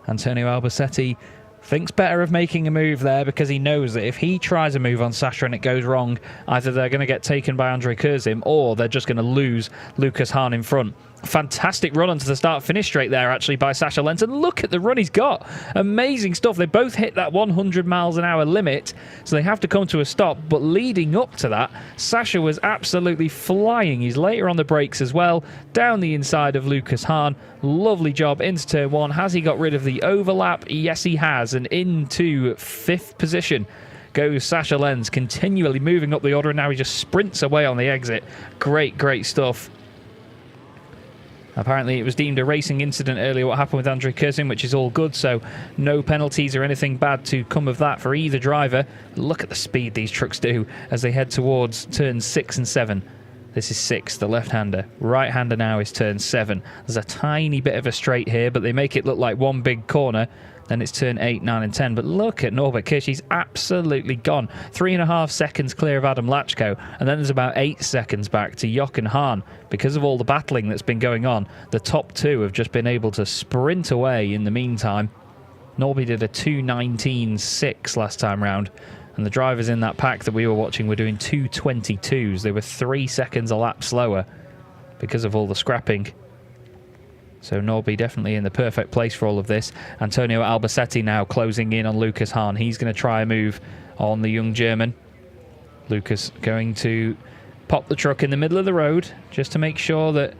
Antonio Albacete thinks better of making a move there, because he knows that if he tries a move on Sasha and it goes wrong, either they're going to get taken by Andrei Kurzim or they're just going to lose Lucas Hahn in front. Fantastic run onto the start-finish straight there, actually, by Sasha Lenz. And look at the run he's got. Amazing stuff. They both hit that 100 miles an hour limit, so they have to come to a stop. But leading up to that, Sasha was absolutely flying. He's later on the brakes as well, down the inside of Lucas Hahn. Lovely job into turn 1. Has he got rid of the overlap? Yes, he has. And into 5th position goes Sasha Lenz, continually moving up the order, and now he just sprints away on the exit. Great, great stuff. Apparently it was deemed a racing incident earlier, what happened with Andrei Kurzim, which is all good, so no penalties or anything bad to come of that for either driver. Look at the speed these trucks do as they head towards turns 6 and 7. This is 6, the left-hander. Right-hander now is turn 7. There's a tiny bit of a straight here, but they make it look like one big corner. Then it's turn 8, 9 and 10. But look at Norbert Kirsch. He's absolutely gone. 3.5 seconds clear of Adam Lachko. And then there's about 8 seconds back to Jochen Hahn. Because of all the battling that's been going on, the top 2 have just been able to sprint away in the meantime. Norby did a 2:19.6 last time round. And the drivers in that pack that we were watching were doing 2:22s. They were 3 seconds a lap slower because of all the scrapping. So Norby definitely in the perfect place for all of this. Antonio Albacete now closing in on Lucas Hahn. He's going to try a move on the young German. Lucas going to pop the truck in the middle of the road just to make sure that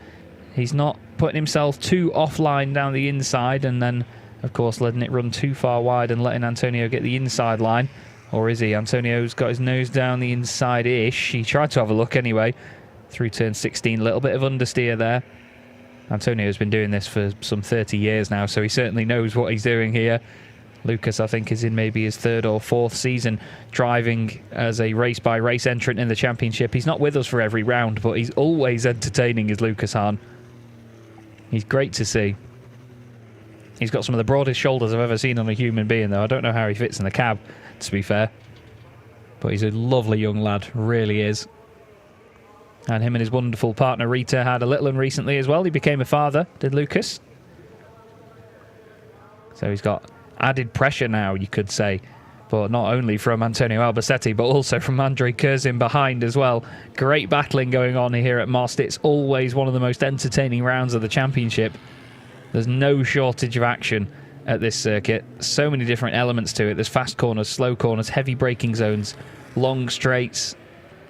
he's not putting himself too offline down the inside, and then, of course, letting it run too far wide and letting Antonio get the inside line. Or is he? Antonio's got his nose down the inside-ish. He tried to have a look anyway through turn 16. A little bit of understeer there. Antonio's been doing this for some 30 years now, so he certainly knows what he's doing here. Lucas, I think, is in maybe his 3rd or 4th season driving as a race-by-race entrant in the championship. He's not with us for every round, but he's always entertaining, is Lucas Hahn. He's great to see. He's got some of the broadest shoulders I've ever seen on a human being, though. I don't know how he fits in the cab, to be fair. But he's a lovely young lad, really is. And him and his wonderful partner Rita had a little one recently as well. He became a father, did Lucas. So he's got added pressure now, you could say. But not only from Antonio Albacete, but also from Andrei Kurzin behind as well. Great battling going on here at Most. It's always one of the most entertaining rounds of the championship. There's no shortage of action at this circuit. So many different elements to it. There's fast corners, slow corners, heavy braking zones, long straights,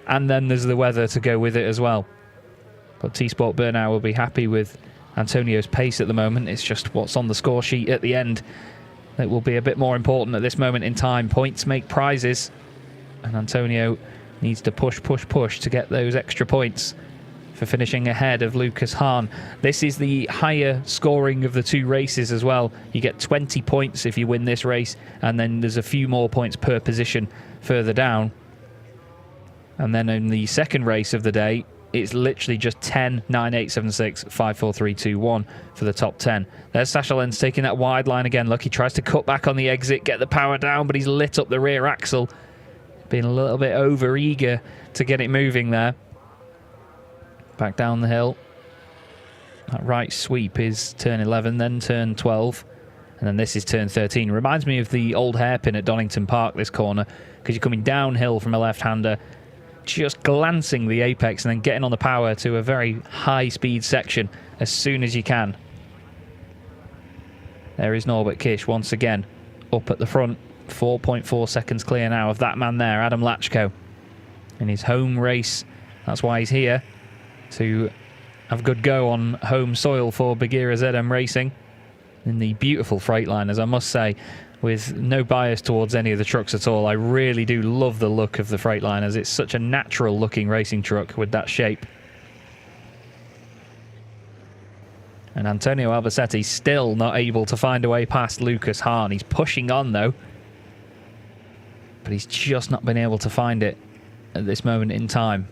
and then there's the weather to go with it as well. But T-Sport Bernau will be happy with Antonio's pace at the moment. It's just what's on the score sheet at the end that will be a bit more important at this moment in time. Points make prizes, and Antonio needs to push to get those extra points for finishing ahead of Lucas Hahn. This is the higher scoring of the 2 races as well. You get 20 points if you win this race, and then there's a few more points per position further down. And then in the second race of the day, it's literally just 10, 9, 8, 7, 6, 5, 4, 3, 2, 1 for the top 10. There's Sasha Lenz taking that wide line again. Look, he tries to cut back on the exit, get the power down, but he's lit up the rear axle. Being a little bit over-eager to get it moving there. Back down the hill. That right sweep is turn 11, then turn 12. And then this is turn 13. Reminds me of the old hairpin at Donington Park, this corner, because you're coming downhill from a left-hander, just glancing the apex and then getting on the power to a very high-speed section as soon as you can. There is Norbert Kish once again up at the front. 4.4 seconds clear now of that man there, Adam Lachko. In his home race, that's why he's here, to have a good go on home soil for Bagheera ZM Racing. In the beautiful Freightliners, I must say, with no bias towards any of the trucks at all. I really do love the look of the Freightliners. It's such a natural looking racing truck with that shape. And Antonio Albacete still not able to find a way past Lucas Hahn. He's pushing on though, but he's just not been able to find it at this moment in time.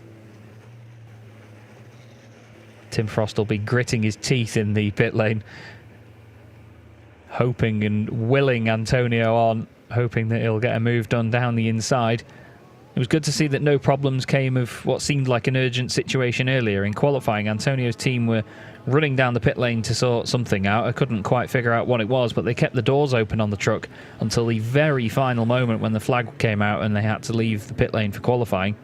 Tim Frost will be gritting his teeth in the pit lane, hoping and willing Antonio on, hoping that he'll get a move done down the inside. It was good to see that no problems came of what seemed like an urgent situation earlier. In qualifying, Antonio's team were running down the pit lane to sort something out. I couldn't quite figure out what it was, but they kept the doors open on the truck until the very final moment when the flag came out and they had to leave the pit lane for qualifying.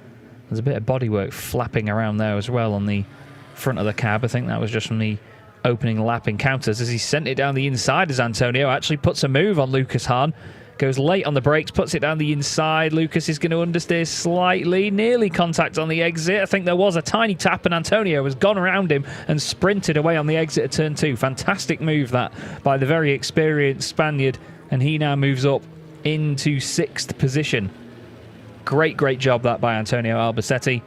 There's a bit of bodywork flapping around there as well on the front of the cab. I think that was just from the opening lap encounters as he sent it down the inside as Antonio actually puts a move on Lucas Hahn. Goes late on the brakes, puts it down the inside. Lucas is going to understeer slightly, nearly contact on the exit. I think there was a tiny tap and Antonio has gone around him and sprinted away on the exit of turn 2. Fantastic move that by the very experienced Spaniard, and he now moves up into 6th position. Great job that by Antonio Albacete.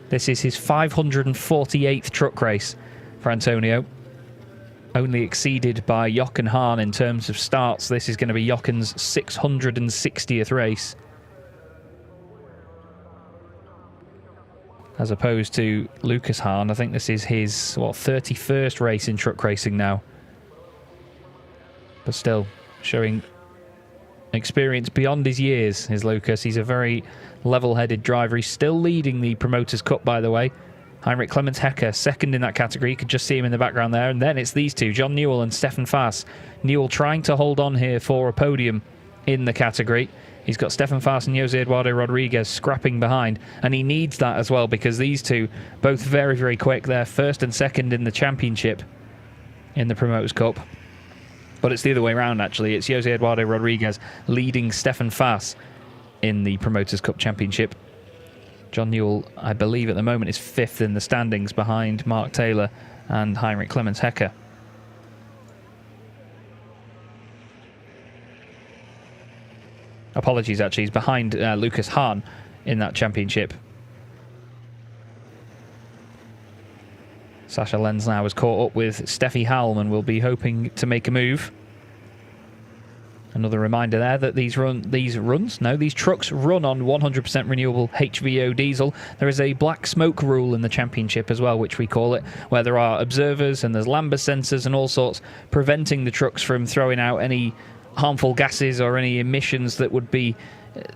This is his 548th truck race for Antonio. Only exceeded by Jochen Hahn in terms of starts. This is going to be Jochen's 660th race, as opposed to Lucas Hahn. I think this is his 31st race in truck racing now, but still showing experience beyond his years is Lucas. He's a very level-headed driver. He's still leading the Promoters' Cup, by the way. Heinrich Clemens Hecker, second in that category. You could just see him in the background there. And then it's these two, John Newell and Stefan Faas. Newell trying to hold on here for a podium in the category. He's got Stefan Fast and Jose Eduardo Rodriguez scrapping behind, and he needs that as well because these two, both very, very quick. They're first and second in the championship in the Promoters' Cup. But it's the other way around, actually. It's Jose Eduardo Rodriguez leading Stefan Fast in the Promoters' Cup Championship. John Newell, I believe, at the moment is 5th in the standings behind Mark Taylor and Heinrich Clemens Hecker. Apologies, actually. He's behind Lucas Hahn in that championship. Sascha Lenz now has caught up with Steffi Halm and will be hoping to make a move. Another reminder there that these trucks run on 100% renewable HVO diesel. There is a black smoke rule in the championship as well, which we call it, where there are observers and there's Lambda sensors and all sorts preventing the trucks from throwing out any harmful gases or any emissions that would be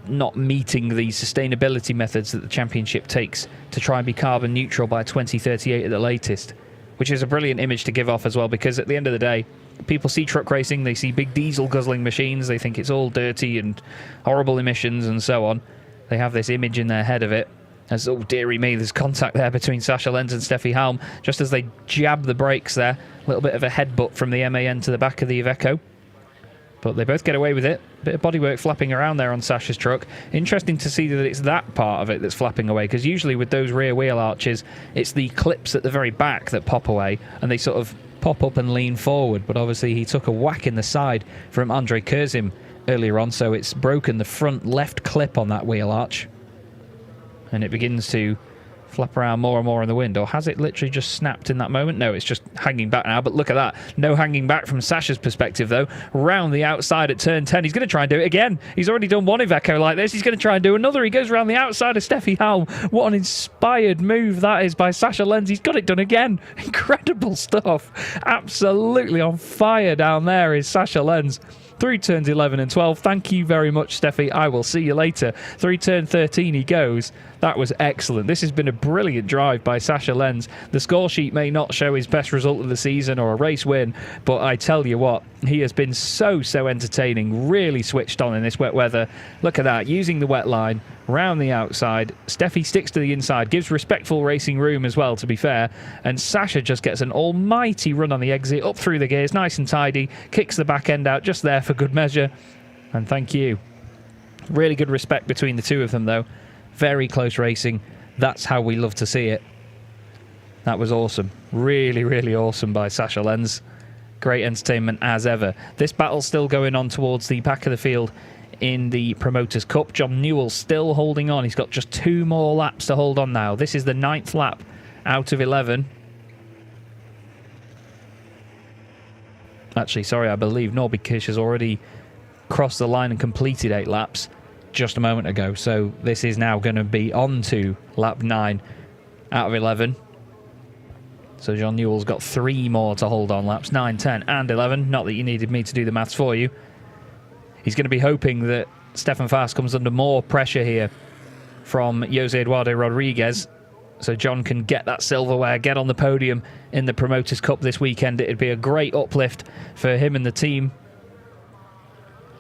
not meeting the sustainability methods that the championship takes to try and be carbon neutral by 2038 at the latest, which is a brilliant image to give off as well, because at the end of the day, people see truck racing, they see big diesel guzzling machines, they think it's all dirty and horrible emissions and so on. They have this image in their head of it as, oh dearie me, there's contact there between Sascha Lenz and Steffi Halm just as they jab the brakes there. A little bit of a headbutt from the MAN to the back of the Iveco. But they both get away with it. Bit of bodywork flapping around there on Sascha's truck. Interesting to see that it's that part of it that's flapping away, because usually with those rear wheel arches, it's the clips at the very back that pop away, and they sort of pop up and lean forward. But obviously he took a whack in the side from Andre Kurzim earlier on, so it's broken the front left clip on that wheel arch. And it begins to flap around more and more in the wind. Or has it literally just snapped in that moment? No, it's just hanging back now. But look at that. No hanging back from Sascha's perspective, though. Round the outside at turn 10. He's going to try and do it again. He's already done one Iveco like this. He's going to try and do another. He goes around the outside of Steffi Halm. What an inspired move that is by Sascha Lenz. He's got it done again. Incredible stuff. Absolutely on fire down there is Sascha Lenz. Through turns 11 and 12. Thank you very much, Steffi. I will see you later. Through turn 13 he goes. That was excellent. This has been a brilliant drive by Sascha Lenz. The score sheet may not show his best result of the season or a race win, but I tell you what, he has been so entertaining. Really switched on in this wet weather. Look at that, using the wet line round the outside. Steffi sticks to the inside, gives respectful racing room as well, to be fair, and Sascha just gets an almighty run on the exit, up through the gears, nice and tidy, kicks the back end out just there for good measure, and thank you. Really good respect between the two of them, though. Very close racing. That's how we love to see it. That was awesome. Really, really awesome by Sascha Lenz. Great entertainment as ever. This battle's still going on towards the back of the field in the Promoters' Cup. John Newell still holding on. He's got just 2 more laps to hold on now. This is the 9th lap out of 11. Actually, sorry, I believe Norby Kish has already crossed the line and completed 8 laps just a moment ago. So this is now going to be on to lap 9 out of 11. So John Newell's got 3 more to hold on, laps 9, 10 and 11. Not that you needed me to do the maths for you. He's going to be hoping that Stefan Fast comes under more pressure here from Jose Eduardo Rodriguez, so John can get that silverware, get on the podium in the Promoters' Cup this weekend. It'd be a great uplift for him and the team.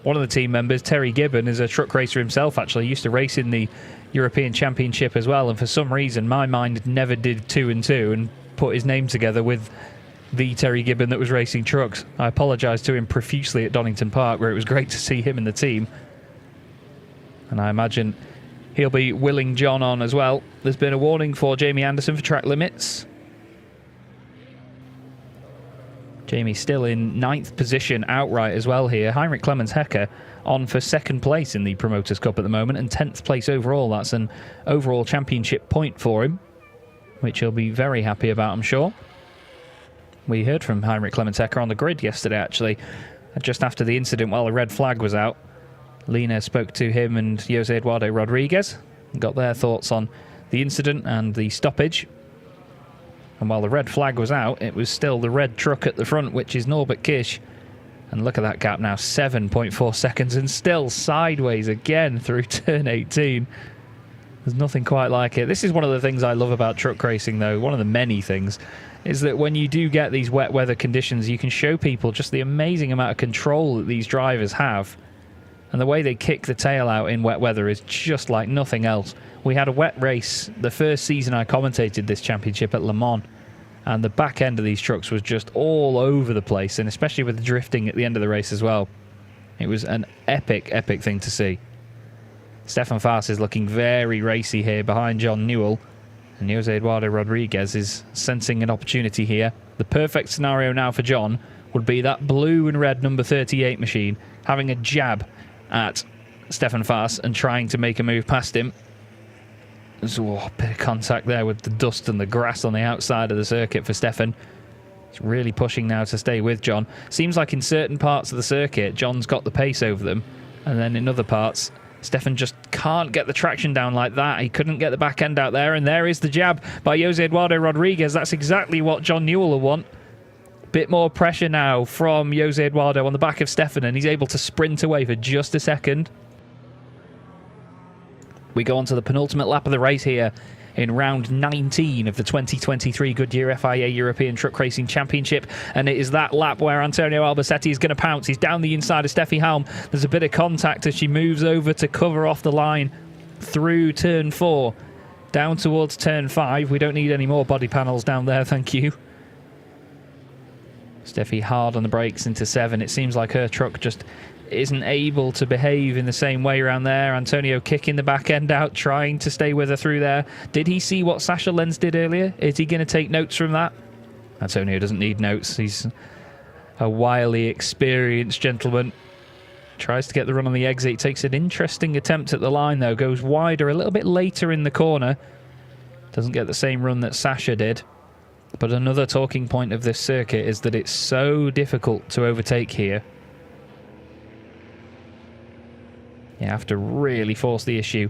One of the team members, Terry Gibbon, is a truck racer himself, actually. He used to race in the European Championship as well, and for some reason my mind never did 2 and 2 and put his name together with the Terry Gibbon that was racing trucks. I apologise to him profusely at Donington Park, where it was great to see him in the team. And I imagine he'll be willing John on as well. There's been a warning for Jamie Anderson for track limits. Jamie still in 9th position outright as well here. Heinrich Clemens Hecker on for 2nd place in the Promoters' Cup at the moment, and 10th place overall. That's an overall championship point for him, which he'll be very happy about, I'm sure. We heard from Heinrich Clemens Hecker on the grid yesterday, actually, just after the incident while the red flag was out. Lena spoke to him and Jose Eduardo Rodriguez and got their thoughts on the incident and the stoppage. And while the red flag was out, it was still the red truck at the front, which is Norbert Kish. And look at that gap now, 7.4 seconds, and still sideways again through turn 18. There's nothing quite like it. This is one of the things I love about truck racing, though, one of the many things, is that when you do get these wet weather conditions, you can show people just the amazing amount of control that these drivers have. And the way they kick the tail out in wet weather is just like nothing else. We had a wet race the first season I commentated this championship at Le Mans, and the back end of these trucks was just all over the place, and especially with the drifting at the end of the race as well. It was an epic, epic thing to see. Stefan Faas is looking very racy here behind John Newell, and Jose Eduardo Rodriguez is sensing an opportunity here. The perfect scenario now for John would be that blue and red number 38 machine having a jab at Stefan Faas and trying to make a move past him. There's a bit of contact there with the dust and the grass on the outside of the circuit for Stefan. He's really pushing now to stay with John. Seems like in certain parts of the circuit, John's got the pace over them, and then in other parts, Stefan just can't get the traction down like that. He couldn't get the back end out there, and there is the jab by Jose Eduardo Rodriguez. That's exactly what John Newell will want. Bit more pressure now from Jose Eduardo on the back of Stefan, and he's able to sprint away for just a second. We go on to the penultimate lap of the race here in round 19 of the 2023 Goodyear FIA European Truck Racing Championship, and it is that lap where Antonio Albacete is going to pounce. He's down the inside of Steffi Halm. There's a bit of contact as she moves over to cover off the line through turn 4 down towards turn 5. We don't need any more body panels down there, thank you. Steffi hard on the brakes into 7. It seems like her truck just isn't able to behave in the same way around there. Antonio kicking the back end out, trying to stay with her through there. Did he see what Sasha Lenz did earlier? Is he going to take notes from that? Antonio doesn't need notes. He's a wily, experienced gentleman. Tries to get the run on the exit. Takes an interesting attempt at the line, though. Goes wider a little bit later in the corner. Doesn't get the same run that Sasha did. But another talking point of this circuit is that it's so difficult to overtake here. You have to really force the issue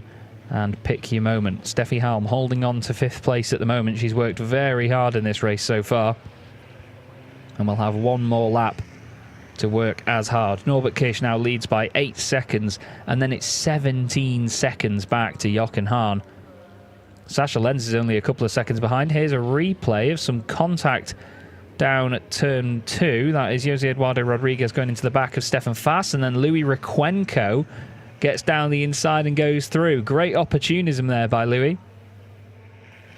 and pick your moment. Steffi Halm holding on to 5th place at the moment. She's worked very hard in this race so far. And we'll have one more lap to work as hard. Norbert Kish now leads by 8 seconds, and then it's 17 seconds back to Jochen Hahn. Sasha Lenz is only a couple of seconds behind. Here's a replay of some contact down at turn 2. That is Jose Eduardo Rodriguez going into the back of Stefan Faas, and then Louis Requenco gets down the inside and goes through. Great opportunism there by Louis.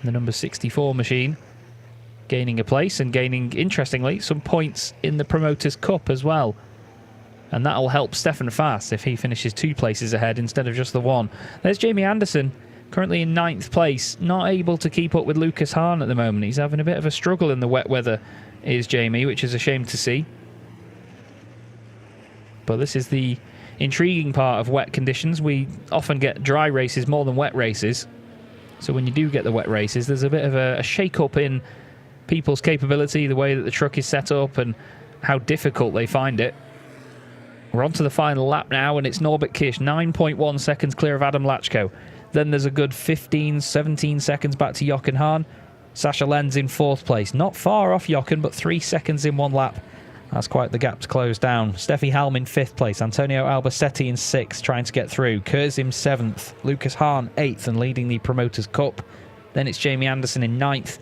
The number 64 machine gaining a place and gaining, interestingly, some points in the Promoters' Cup as well. And that'll help Stefan Faas if he finishes 2 places ahead instead of just the 1. There's Jamie Anderson, currently in 9th place, not able to keep up with Lucas Hahn at the moment. He's having a bit of a struggle in the wet weather, is Jamie, which is a shame to see. But this is the intriguing part of wet conditions. We often get dry races more than wet races. So when you do get the wet races, there's a bit of a shake-up in people's capability, the way that the truck is set up and how difficult they find it. We're on to the final lap now, and it's Norbert Kish, 9.1 seconds clear of Adam Lachko. Then there's a good 15, 17 seconds back to Jochen Hahn. Sasha Lenz in 4th place. Not far off Jochen, but 3 seconds in one lap. That's quite the gap to close down. Steffi Halm in 5th place. Antonio Albacete in 6th, trying to get through. Kurzim 7th. Lucas Hahn 8th and leading the Promoters' Cup. Then it's Jamie Anderson in 9th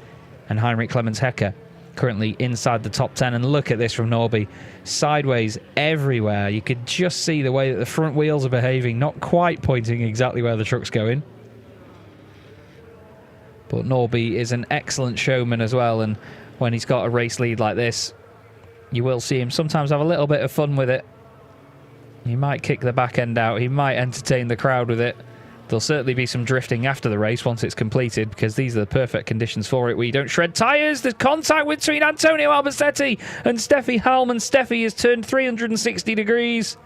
and Heinrich Clemens Hecker currently inside the top 10. And look at this from Norby. Sideways everywhere. You could just see the way that the front wheels are behaving, not quite pointing exactly where the truck's going. But Norby is an excellent showman as well, and when he's got a race lead like this, you will see him sometimes have a little bit of fun with it. He might kick the back end out. He might entertain the crowd with it. There'll certainly be some drifting after the race once it's completed, because these are the perfect conditions for it, where you don't shred tyres. There's contact between Antonio Albacete and Steffi Halm, and Steffi has turned 360 degrees.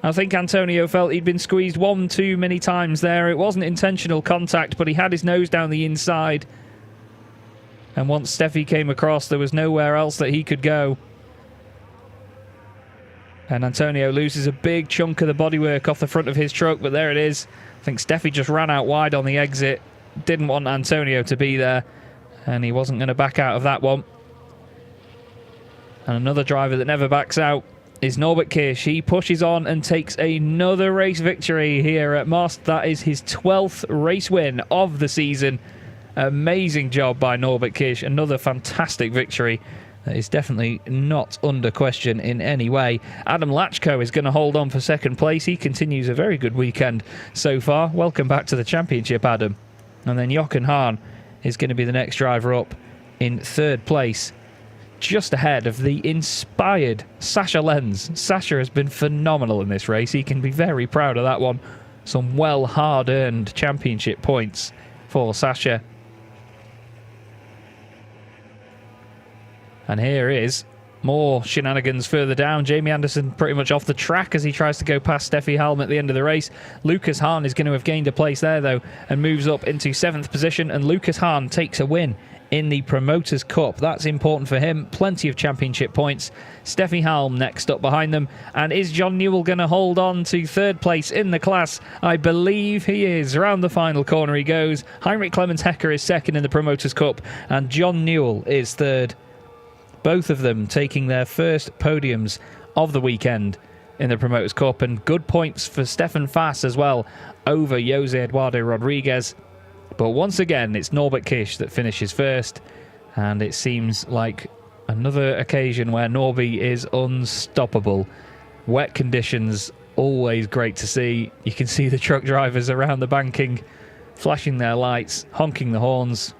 I think Antonio felt he'd been squeezed one too many times there. It wasn't intentional contact, but he had his nose down the inside. And once Steffi came across, there was nowhere else that he could go. And Antonio loses a big chunk of the bodywork off the front of his truck, but there it is. I think Steffi just ran out wide on the exit. Didn't want Antonio to be there, and he wasn't going to back out of that one. And another driver that never backs out is Norbert Kish. He pushes on and takes another race victory here at Most. That is his 12th race win of the season. Amazing job by Norbert Kish. Another fantastic victory That is definitely not under question in any way. Adam Lachko is going to hold on for second place. He continues a very good weekend so far. Welcome back to the championship, Adam. And then Jochen Hahn is going to be the next driver up in third place, just ahead of the inspired Sasha Lenz. Sasha has been phenomenal in this race. He can be very proud of that one. Some well hard-earned championship points for Sasha. And here is more shenanigans further down. Jamie Anderson pretty much off the track as he tries to go past Steffi Halm at the end of the race. Lucas Hahn is going to have gained a place there, though, and moves up into 7th position. And Lucas Hahn takes a win in the Promoters' Cup. That's important for him. Plenty of championship points. Steffi Halm next up behind them. And is John Newell going to hold on to third place in the class? I believe he is. Around the final corner he goes. Heinrich Clemens Hecker is second in the Promoters' Cup, and John Newell is third. Both of them taking their first podiums of the weekend in the Promoters' Cup, and good points for Stefan Fass as well over Jose Eduardo Rodriguez. But once again, it's Norbert Kisch that finishes first, and it seems like another occasion where Norby is unstoppable. Wet conditions, always great to see. You can see the truck drivers around the banking flashing their lights, honking the horns.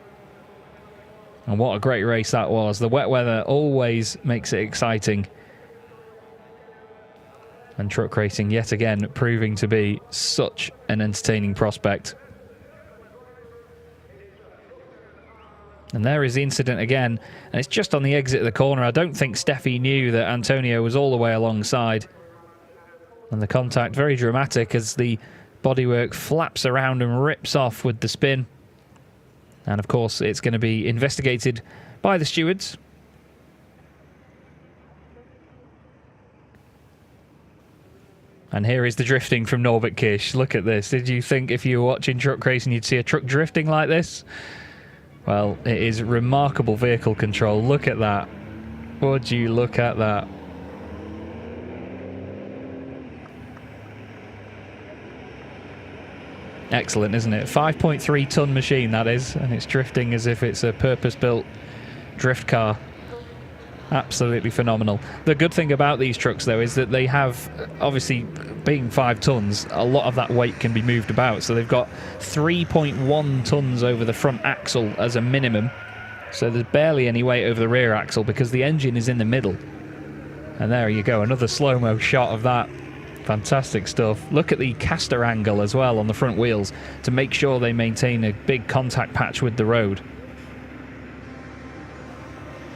And what a great race that was. The wet weather always makes it exciting. And truck racing, yet again, proving to be such an entertaining prospect. And there is the incident again. And it's just on the exit of the corner. I don't think Steffi knew that Antonio was all the way alongside. And the contact, very dramatic as the bodywork flaps around and rips off with the spin. And of course, it's going to be investigated by the stewards. And here is the drifting from Norbert Kisch. Look at this. Did you think if you were watching truck racing you'd see a truck drifting like this? Well, it is remarkable vehicle control. Look at that. Would you look at that? Excellent, isn't it? 5.3 ton machine, that is, and it's drifting as if it's a purpose-built drift car. Absolutely phenomenal. The good thing about these trucks, though, is that they have, obviously, being 5 tons, a lot of that weight can be moved about. So they've got 3.1 tons over the front axle as a minimum. So there's barely any weight over the rear axle because the engine is in the middle. And there you go, another slow-mo shot of that. Fantastic stuff. Look at the caster angle as well on the front wheels to make sure they maintain a big contact patch with the road.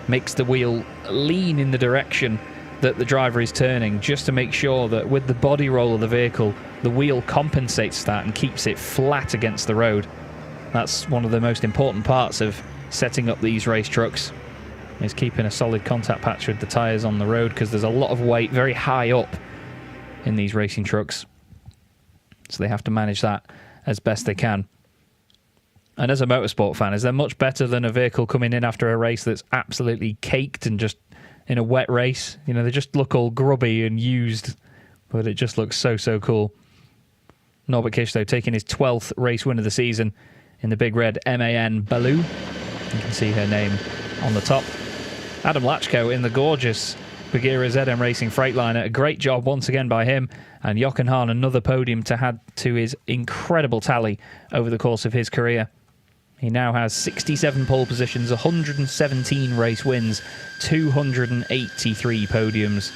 Makes the wheel lean in the direction that the driver is turning, just to make sure that with the body roll of the vehicle, the wheel compensates that and keeps it flat against the road. That's one of the most important parts of setting up these race trucks, is keeping a solid contact patch with the tyres on the road, because there's a lot of weight very high up in these racing trucks, so they have to manage that as best they can. And as a motorsport fan, is there much better than a vehicle coming in after a race that's absolutely caked and just in a wet race? You know, they just look all grubby and used, but it just looks so cool. Norbert Kisch, though, taking his 12th race win of the season in the big red MAN Baloo. You can see her name on the top. Adam Lachko in the gorgeous Goodyear ZM Racing Freightliner. A great job once again by him. And Jochen Hahn, another podium to add to his incredible tally over the course of his career. He now has 67 pole positions, 117 race wins, 283 podiums.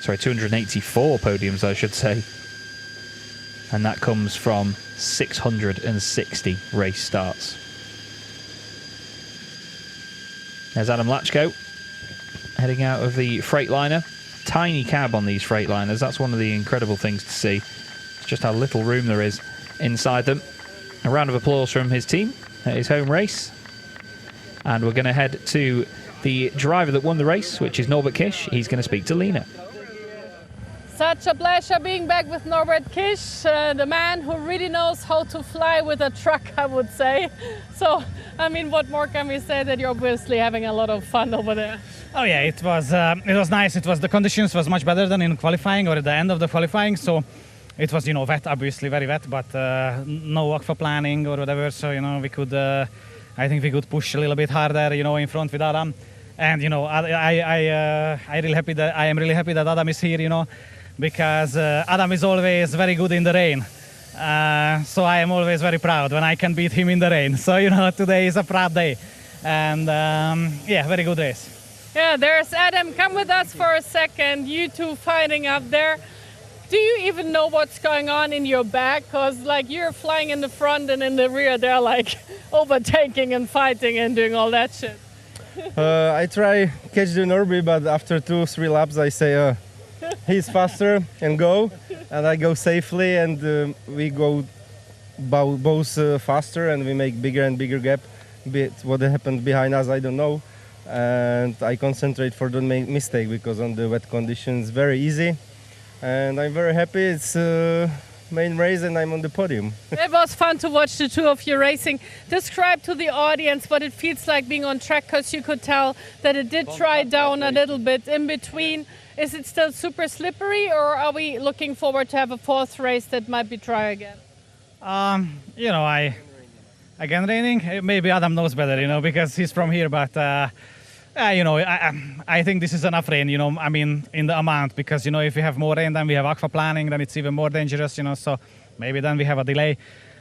Sorry, 284 podiums, I should say. And that comes from 660 race starts. There's Adam Lachko heading out of the Freightliner. Tiny cab on these Freightliners. That's one of the incredible things to see. It's just how little room there is inside them. A round of applause from his team at his home race. And we're going to head to the driver that won the race, which is Norbert Kisch. He's going to speak to Lena. Such a pleasure being back with Norbert Kisch, the man who really knows how to fly with a truck, I would say. So, I mean, what more can we say that you're obviously having a lot of fun over there? Oh yeah, it was nice. It was, the conditions was much better than in qualifying or at the end of the qualifying. So it was, wet, obviously very wet, but no aquaplanning or whatever. So we could I think we could push a little bit harder, in front with Adam. And I am really happy that Adam is here, because Adam is always very good in the rain. So I am always very proud when I can beat him in the rain. So today is a proud day, and very good race. Yeah, there's Adam. Come with us for a second. You two fighting up there. Do you even know what's going on in your back? Because you're flying in the front and in the rear, they're overtaking and fighting and doing all that shit. I try catch the Norby, but after 2-3 laps I say he's faster and go, and I go safely, and we go both faster, and we make bigger and bigger gap. What happened behind us I don't know, and I concentrate for the mistake, because on the wet conditions very easy, and I'm very happy. It's main race and I'm on the podium. It was fun to watch the two of you racing. Describe to the audience what it feels like being on track, because you could tell that it did dry down a little bit in between. Is it still super slippery, or are we looking forward to have a fourth race that might be dry again? Again raining. Maybe Adam knows better, because he's from here. But I think this is enough rain. In the amount, because if we have more rain, then we have aquaplaning, then it's even more dangerous. So maybe then we have a delay.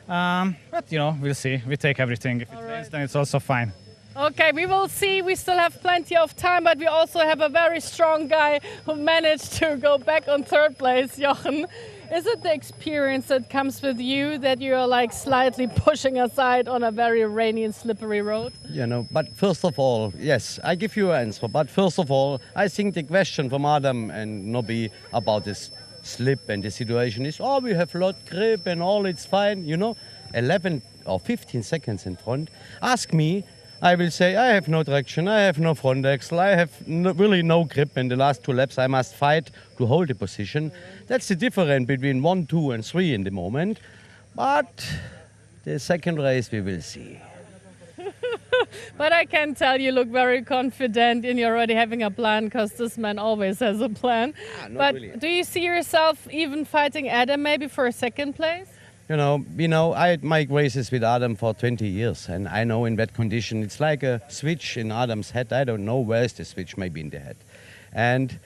But we'll see. We take everything. If it rains, then it's also fine. Okay, we will see. We still have plenty of time, but we also have a very strong guy who managed to go back on third place, Jochen. Is it the experience that comes with you that you're slightly pushing aside on a very rainy and slippery road? But first of all, yes, I give you an answer. But first of all, I think the question from Adam and Nobby about this slip and the situation is, we have a lot grip and all, it's fine, 11 or 15 seconds in front. Ask me, I will say I have no traction, I have no front axle, I have really no grip in the last 2 laps. I must fight to hold the position. That's the difference between 1, 2 and 3 in the moment. But the second race we will see. But I can tell you look very confident and you're already having a plan, because this man always has a plan. But really. Do you see yourself even fighting Adam maybe for a second place? I make races with Adam for 20 years, and I know in wet condition it's like a switch in Adam's head. I don't know where is the switch, maybe in the head. And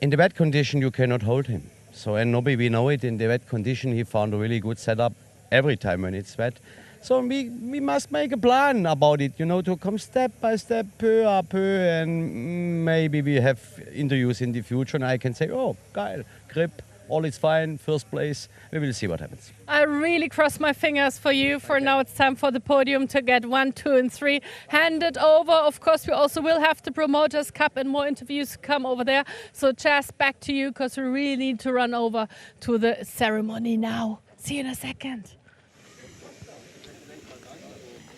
in the wet condition you cannot hold him. So, and Nobby, we know it, in the wet condition he found a really good setup every time when it's wet. So we must make a plan about it, to come step by step, peu à peu, and maybe we have interviews in the future and I can say, geil, grip. All is fine, first place. We will see what happens. I really cross my fingers for you. For now, it's time for the podium to get 1, 2, and 3 handed over. Of course, we also will have the Promoters Cup and more interviews come over there. So, Chas, back to you, because we really need to run over to the ceremony now. See you in a second.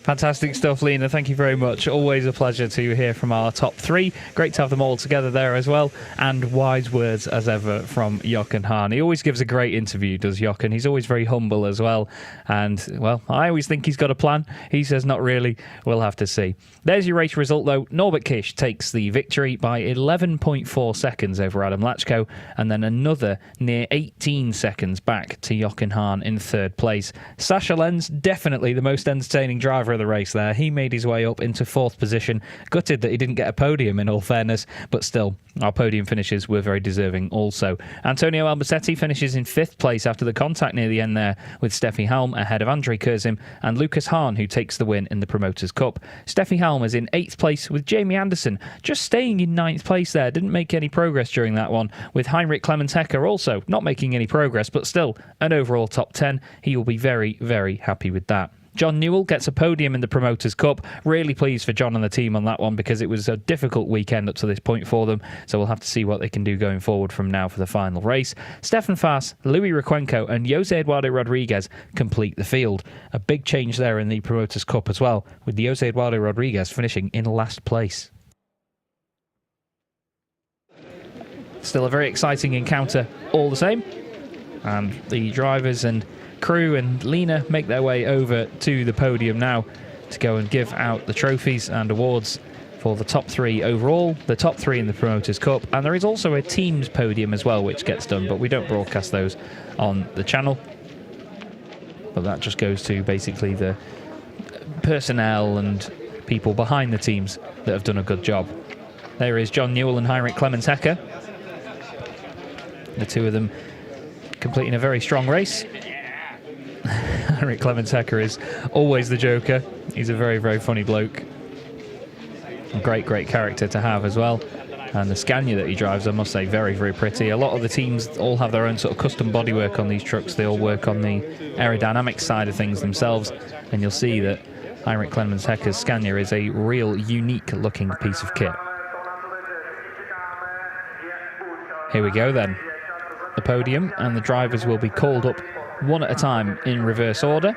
Fantastic stuff, Lena. Thank you very much. Always a pleasure to hear from our top 3. Great to have them all together there as well. And wise words as ever from Jochen Hahn. He always gives a great interview, does Jochen. He's always very humble as well. And, well, I always think he's got a plan. He says not really. We'll have to see. There's your race result, though. Norbert Kish takes the victory by 11.4 seconds over Adam Lachko, and then another near 18 seconds back to Jochen Hahn in third place. Sasha Lenz, definitely the most entertaining driver of the race there. He made his way up into fourth position. Gutted that he didn't get a podium, in all fairness, but still, our podium finishes were very deserving also. Antonio Albacetti finishes in fifth place after the contact near the end there, with Steffi Halm ahead of Andrei Kurzim and Lucas Hahn, who takes the win in the Promoters Cup. Steffi Halm is in 8th place with Jamie Anderson, just staying in 9th place there. Didn't make any progress during that one, with Heinrich Clemens-Hecker also not making any progress, but still an overall top 10. He will be very, very happy with that. John Newell gets a podium in the Promoters Cup. Really pleased for John and the team on that one, because it was a difficult weekend up to this point for them. So we'll have to see what they can do going forward from now for the final race. Stefan Fass, Louis Requenco and Jose Eduardo Rodriguez complete the field. A big change there in the Promoters Cup as well, with Jose Eduardo Rodriguez finishing in last place. Still a very exciting encounter all the same. And the drivers and crew and Lena make their way over to the podium now to go and give out the trophies and awards for the top 3 overall, the top 3 in the Promoters Cup, and there is also a team's podium as well which gets done, but we don't broadcast those on the channel. But that just goes to basically the personnel and people behind the teams that have done a good job. There is John Newell and Heinrich Clemens-Hecker. The two of them completing a very strong race. Heinrich Clemens-Hecker is always the joker. He's a very, very funny bloke. A great, great character to have as well. And the Scania that he drives, I must say, very, very pretty. A lot of the teams all have their own sort of custom bodywork on these trucks. They all work on the aerodynamic side of things themselves. And you'll see that Heinrich Clemens-Hecker's Scania is a real unique looking piece of kit. Here we go then. The podium, and the drivers will be called up one at a time in reverse order.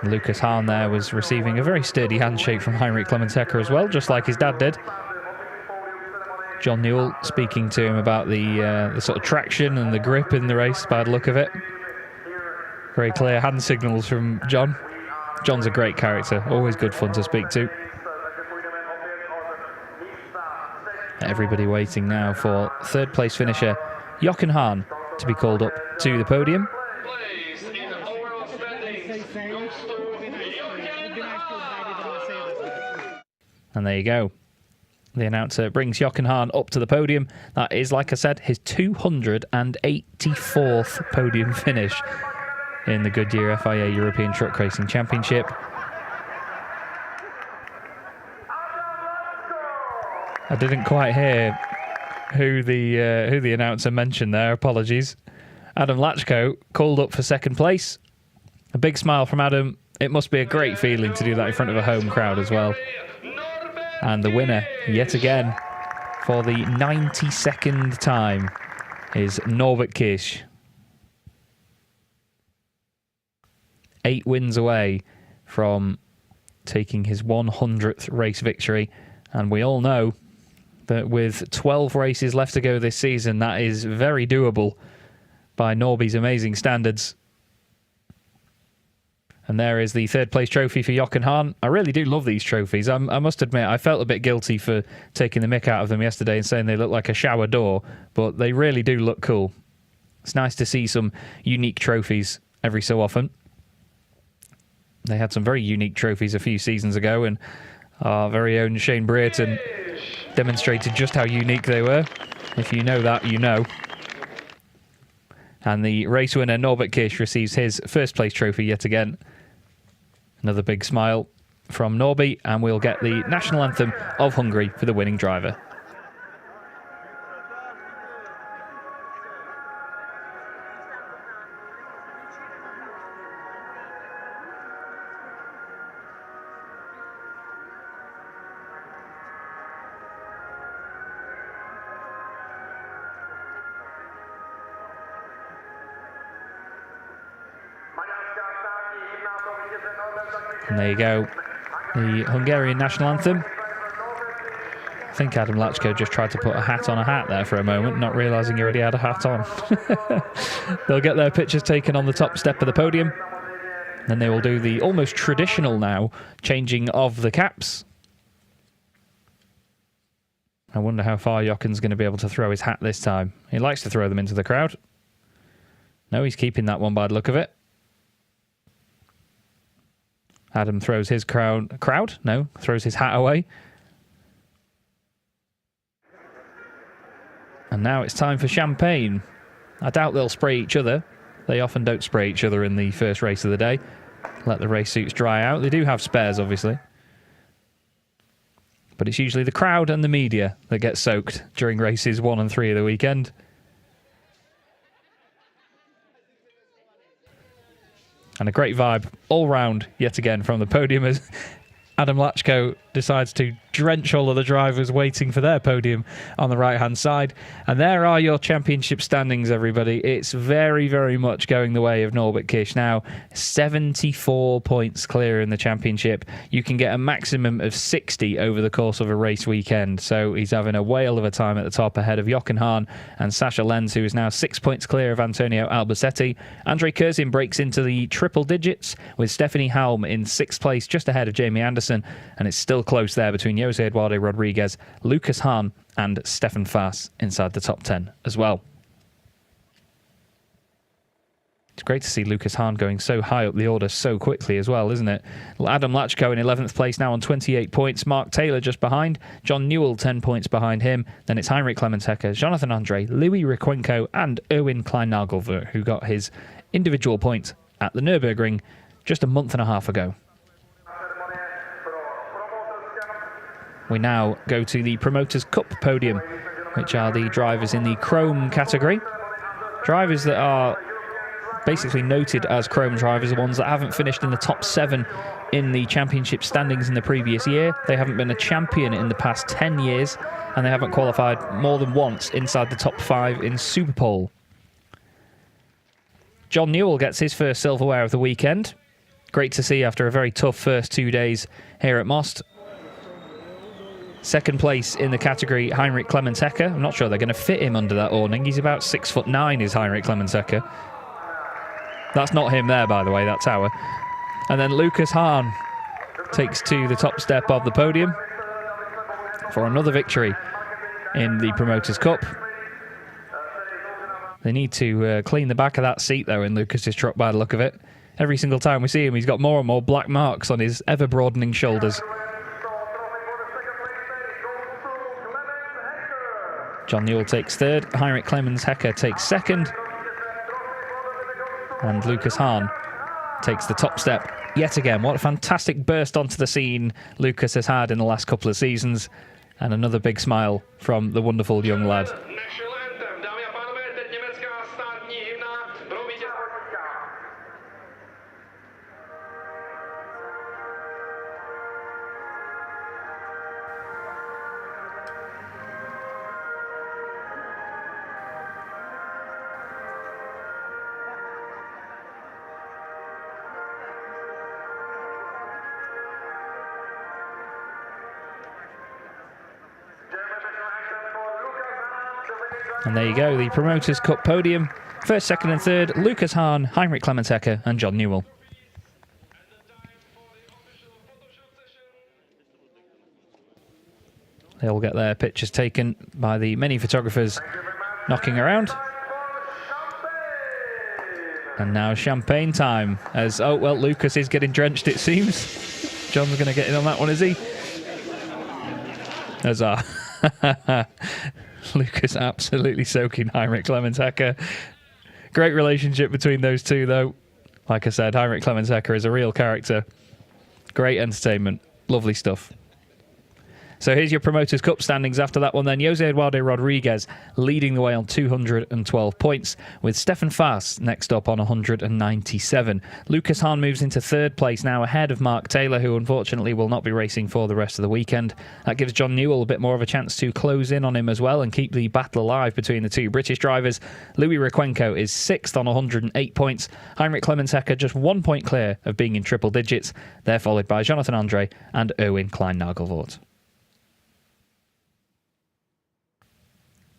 Lucas Hahn there was receiving a very sturdy handshake from Heinrich Clemens-Hecker as well, just like his dad did. John Newell speaking to him about the sort of traction and the grip in the race by the look of it. Very clear hand signals from John. John's a great character, always good fun to speak to. Everybody waiting now for third place finisher Jochen Hahn to be called up to the podium. And there you go. The announcer brings Jochen Hahn up to the podium. That is, like I said, his 284th podium finish in the Goodyear FIA European Truck Racing Championship. I didn't quite hear who the announcer mentioned there. Apologies. Adam Lachko called up for second place. A big smile from Adam. It must be a great feeling to do that in front of a home crowd as well. And the winner, yet again, for the 92nd time, is Norbert Kisch. 8 wins away from taking his 100th race victory. And we all know that with 12 races left to go this season, that is very doable by Norby's amazing standards. And there is the third place trophy for Jochen Hahn. I really do love these trophies. I must admit, I felt a bit guilty for taking the mick out of them yesterday and saying they look like a shower door, but they really do look cool. It's nice to see some unique trophies every so often. They had some very unique trophies a few seasons ago, and our very own Shane Brereton demonstrated just how unique they were. If you know that, you know. And the race winner, Norbert Kisch, receives his first place trophy yet again. Another big smile from Norby, and we'll get the national anthem of Hungary for the winning driver. And there you go, the Hungarian national anthem. I think Adam Lachko just tried to put a hat on a hat there for a moment, not realising he already had a hat on. They'll get their pictures taken on the top step of the podium. Then they will do the almost traditional now changing of the caps. I wonder how far Jochen's going to be able to throw his hat this time. He likes to throw them into the crowd. No, he's keeping that one by the look of it. Adam throws his throws his hat away. And now it's time for champagne. I doubt they'll spray each other. They often don't spray each other in the first race of the day. Let the race suits dry out. They do have spares, obviously. But it's usually the crowd and the media that get soaked during races 1 and 3 of the weekend. And a great vibe all round, yet again, from the podium as Adam Lachko decides to drench all of the drivers waiting for their podium on the right-hand side. And there are your championship standings, everybody. It's very, very much going the way of Norbert Kisch now. 74 points clear in the championship. You can get a maximum of 60 over the course of a race weekend. So he's having a whale of a time at the top ahead of Jochen Hahn and Sasha Lenz, who is now 6 points clear of Antonio Albacete. Andre Kurzin breaks into the triple digits with Stephanie Halm in 6th place, just ahead of Jamie Anderson. And it's still close there between Jose Eduardo Rodriguez, Lucas Hahn and Stefan Faas inside the top 10 as well. It's great to see Lucas Hahn going so high up the order so quickly as well, isn't it? Adam Lachko in 11th place now on 28 points. Mark Taylor just behind. John Newell 10 points behind him. Then it's Heinrich Clemens-Hecker, Jonathan Andre, Louis Requenco and Erwin Klein-Nagelvoort, who got his individual point at the Nürburgring just a month and a half ago. We now go to the Promoters' Cup podium, which are the drivers in the Chrome category. Drivers that are basically noted as Chrome drivers are ones that haven't finished in the top 7 in the championship standings in the previous year. They haven't been a champion in the past 10 years, and they haven't qualified more than once inside the top 5 in Superpole. John Newell gets his first silverware of the weekend. Great to see after a very tough first 2 days here at Most. Second place in the category, Heinrich Clemens-Hecker. I'm not sure they're going to fit him under that awning. He's about 6'9", is Heinrich Clemens-Hecker. That's not him there, by the way, that's Auer. And then Lucas Hahn takes to the top step of the podium for another victory in the Promoters' Cup. They need to clean the back of that seat, though, in Lucas's truck by the look of it. Every single time we see him, he's got more and more black marks on his ever-broadening shoulders. John Newell takes third, Heinrich Clemens-Hecker takes second, and Lucas Hahn takes the top step yet again. What a fantastic burst onto the scene Lucas has had in the last couple of seasons, and another big smile from the wonderful young lad. And there you go, the Promoters' Cup podium. First, second and third, Lucas Hahn, Heinrich Clemens-Hecker and John Newell. They all get their pictures taken by the many photographers knocking around. And now champagne time, as, oh, well, Lucas is getting drenched, it seems. John's going to get in on that one, is he? Huzzah. Lucas absolutely soaking Heinrich Clemens-Hecker. Great relationship between those two, though. Like I said, Heinrich Clemens-Hecker is a real character. Great entertainment. Lovely stuff. So here's your Promoters' Cup standings after that one then. Jose Eduardo Rodriguez leading the way on 212 points, with Stefan Faas next up on 197. Lucas Hahn moves into third place now, ahead of Mark Taylor, who unfortunately will not be racing for the rest of the weekend. That gives John Newell a bit more of a chance to close in on him as well and keep the battle alive between the two British drivers. Louis Requenco is sixth on 108 points. Heinrich Clemens-Hecker just 1 point clear of being in triple digits. They're followed by Jonathan Andre and Erwin Klein-Nagelvoort.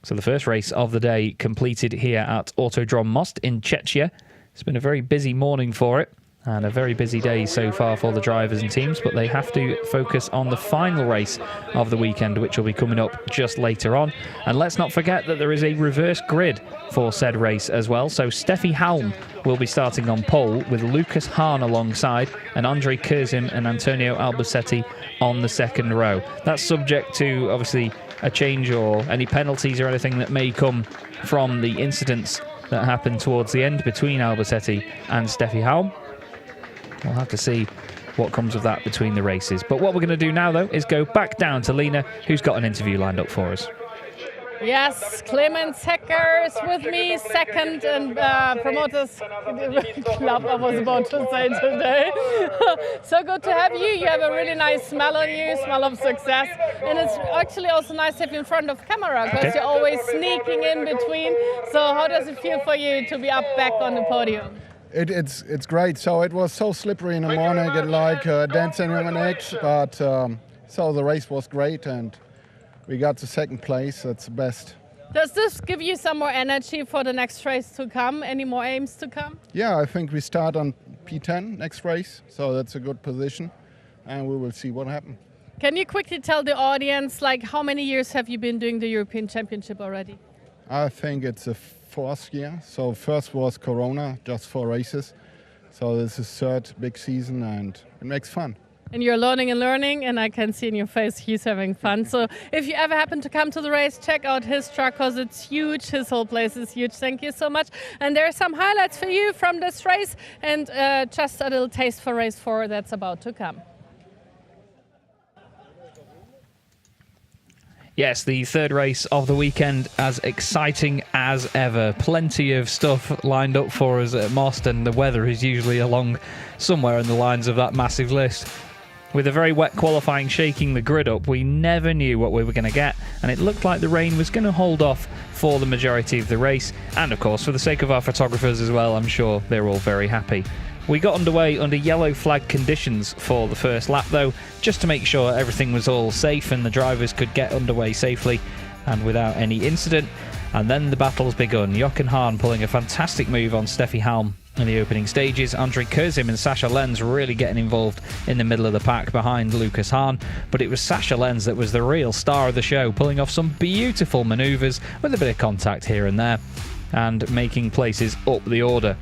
So the first race of the day completed here at Autodrom Most in Czechia. It's been a very busy morning for it and a very busy day so far for the drivers and teams, but they have to focus on the final race of the weekend, which will be coming up just later on. And let's not forget that there is a reverse grid for said race as well. So Steffi Halm will be starting on pole with Lucas Hahn alongside and Andre Kurzim and Antonio Albacete on the second row. That's subject to, obviously, a change or any penalties or anything that may come from the incidents that happened towards the end between Albacete and Steffi Halm. We'll have to see what comes of that between the races. But what we're going to do now, though, is go back down to Lena, who's got an interview lined up for us. Yes, Clemens-Hecker is with me, second in Promoters Club, I was about to say today. So good to have you. You have a really nice smell on you, smell of success. And it's actually also nice to have you in front of camera, because you're always sneaking in between. So how does it feel for you to be up back on the podium? It's great. So it was so slippery in the morning, it like dancing on an edge, but so the race was great and we got to second place. That's the best. Does this give you some more energy for the next race to come? Any more aims to come? Yeah, I think we start on P10 next race, so that's a good position, and we will see what happens. Can you quickly tell the audience, like, how many years have you been doing the European Championship already? I think it's the 4th year. So first was Corona, just 4 races. So this is 3rd big season and it makes fun. And you're learning and learning, and I can see in your face he's having fun. So if you ever happen to come to the race, check out his truck because it's huge. His whole place is huge. Thank you so much. And there are some highlights for you from this race and just a little taste for race 4 that's about to come. Yes, the 3rd race of the weekend, as exciting as ever. Plenty of stuff lined up for us at Most, and the weather is usually along somewhere in the lines of that massive list. With a very wet qualifying shaking the grid up, we never knew what we were going to get, and it looked like the rain was going to hold off for the majority of the race, and of course for the sake of our photographers as well, I'm sure they're all very happy. We got underway under yellow flag conditions for the first lap though, just to make sure everything was all safe and the drivers could get underway safely and without any incident. And then the battle's begun. Jochen Hahn pulling a fantastic move on Steffi Halm in the opening stages. Andre Kurzim and Sascha Lenz really getting involved in the middle of the pack behind Lucas Hahn. But it was Sascha Lenz that was the real star of the show, pulling off some beautiful manoeuvres with a bit of contact here and there and making places up the order.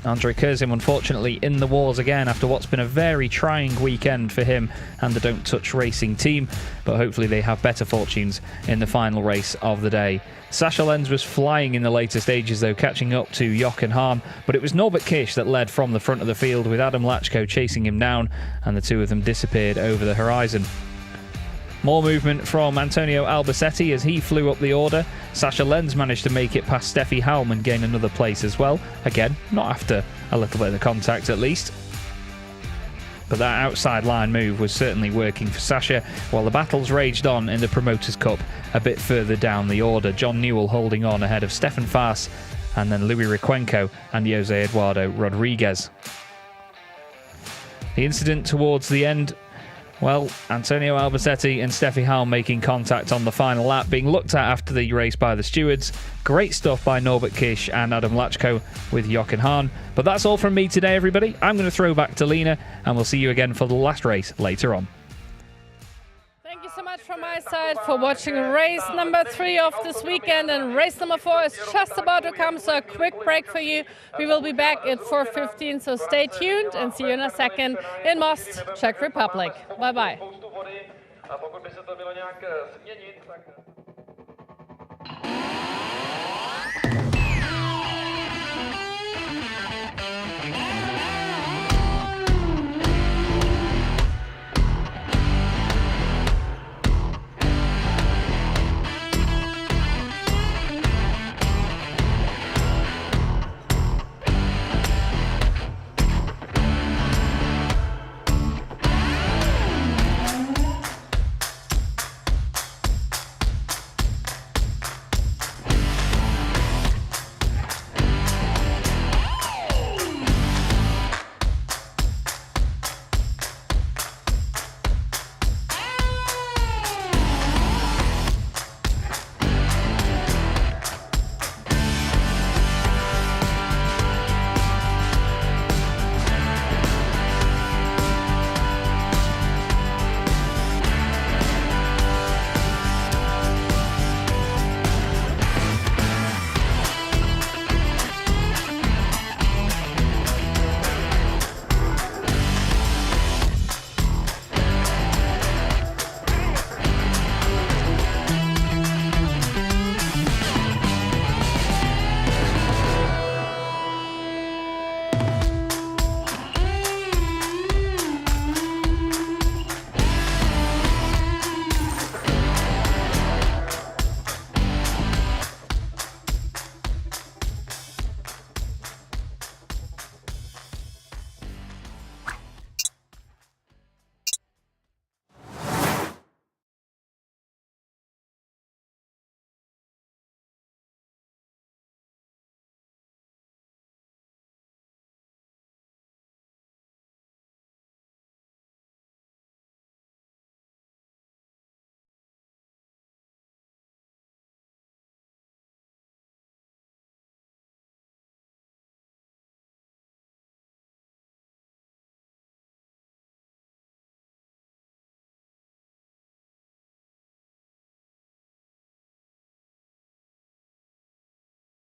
Andre Kurzim unfortunately in the wars again after what's been a very trying weekend for him and the Don't Touch Racing team, but hopefully they have better fortunes in the final race of the day. Sascha Lenz was flying in the later stages though, catching up to Jochen Hahn, but it was Norbert Kisch that led from the front of the field with Adam Lachko chasing him down, and the two of them disappeared over the horizon. More movement from Antonio Albacete as he flew up the order. Sascha Lenz managed to make it past Steffi Halm and gain another place as well. Again, not after a little bit of contact at least. But that outside line move was certainly working for Sascha, while the battles raged on in the Promoters' Cup a bit further down the order. John Newell holding on ahead of Stefan Faas and then Louis Requenco and Jose Eduardo Rodriguez. The incident towards the end, well, Antonio Albacete and Steffi Halm making contact on the final lap, being looked at after the race by the stewards. Great stuff by Norbert Kisch and Adam Lachko with Jochen Hahn. But that's all from me today, everybody. I'm going to throw back to Lena, and we'll see you again for the last race later on. Thank you so much from my side for watching race number 3 of this weekend, and race number 4 is just about to come, so a quick break for you. We will be back at 4:15, so stay tuned and see you in a second in Most, Czech Republic. Bye bye.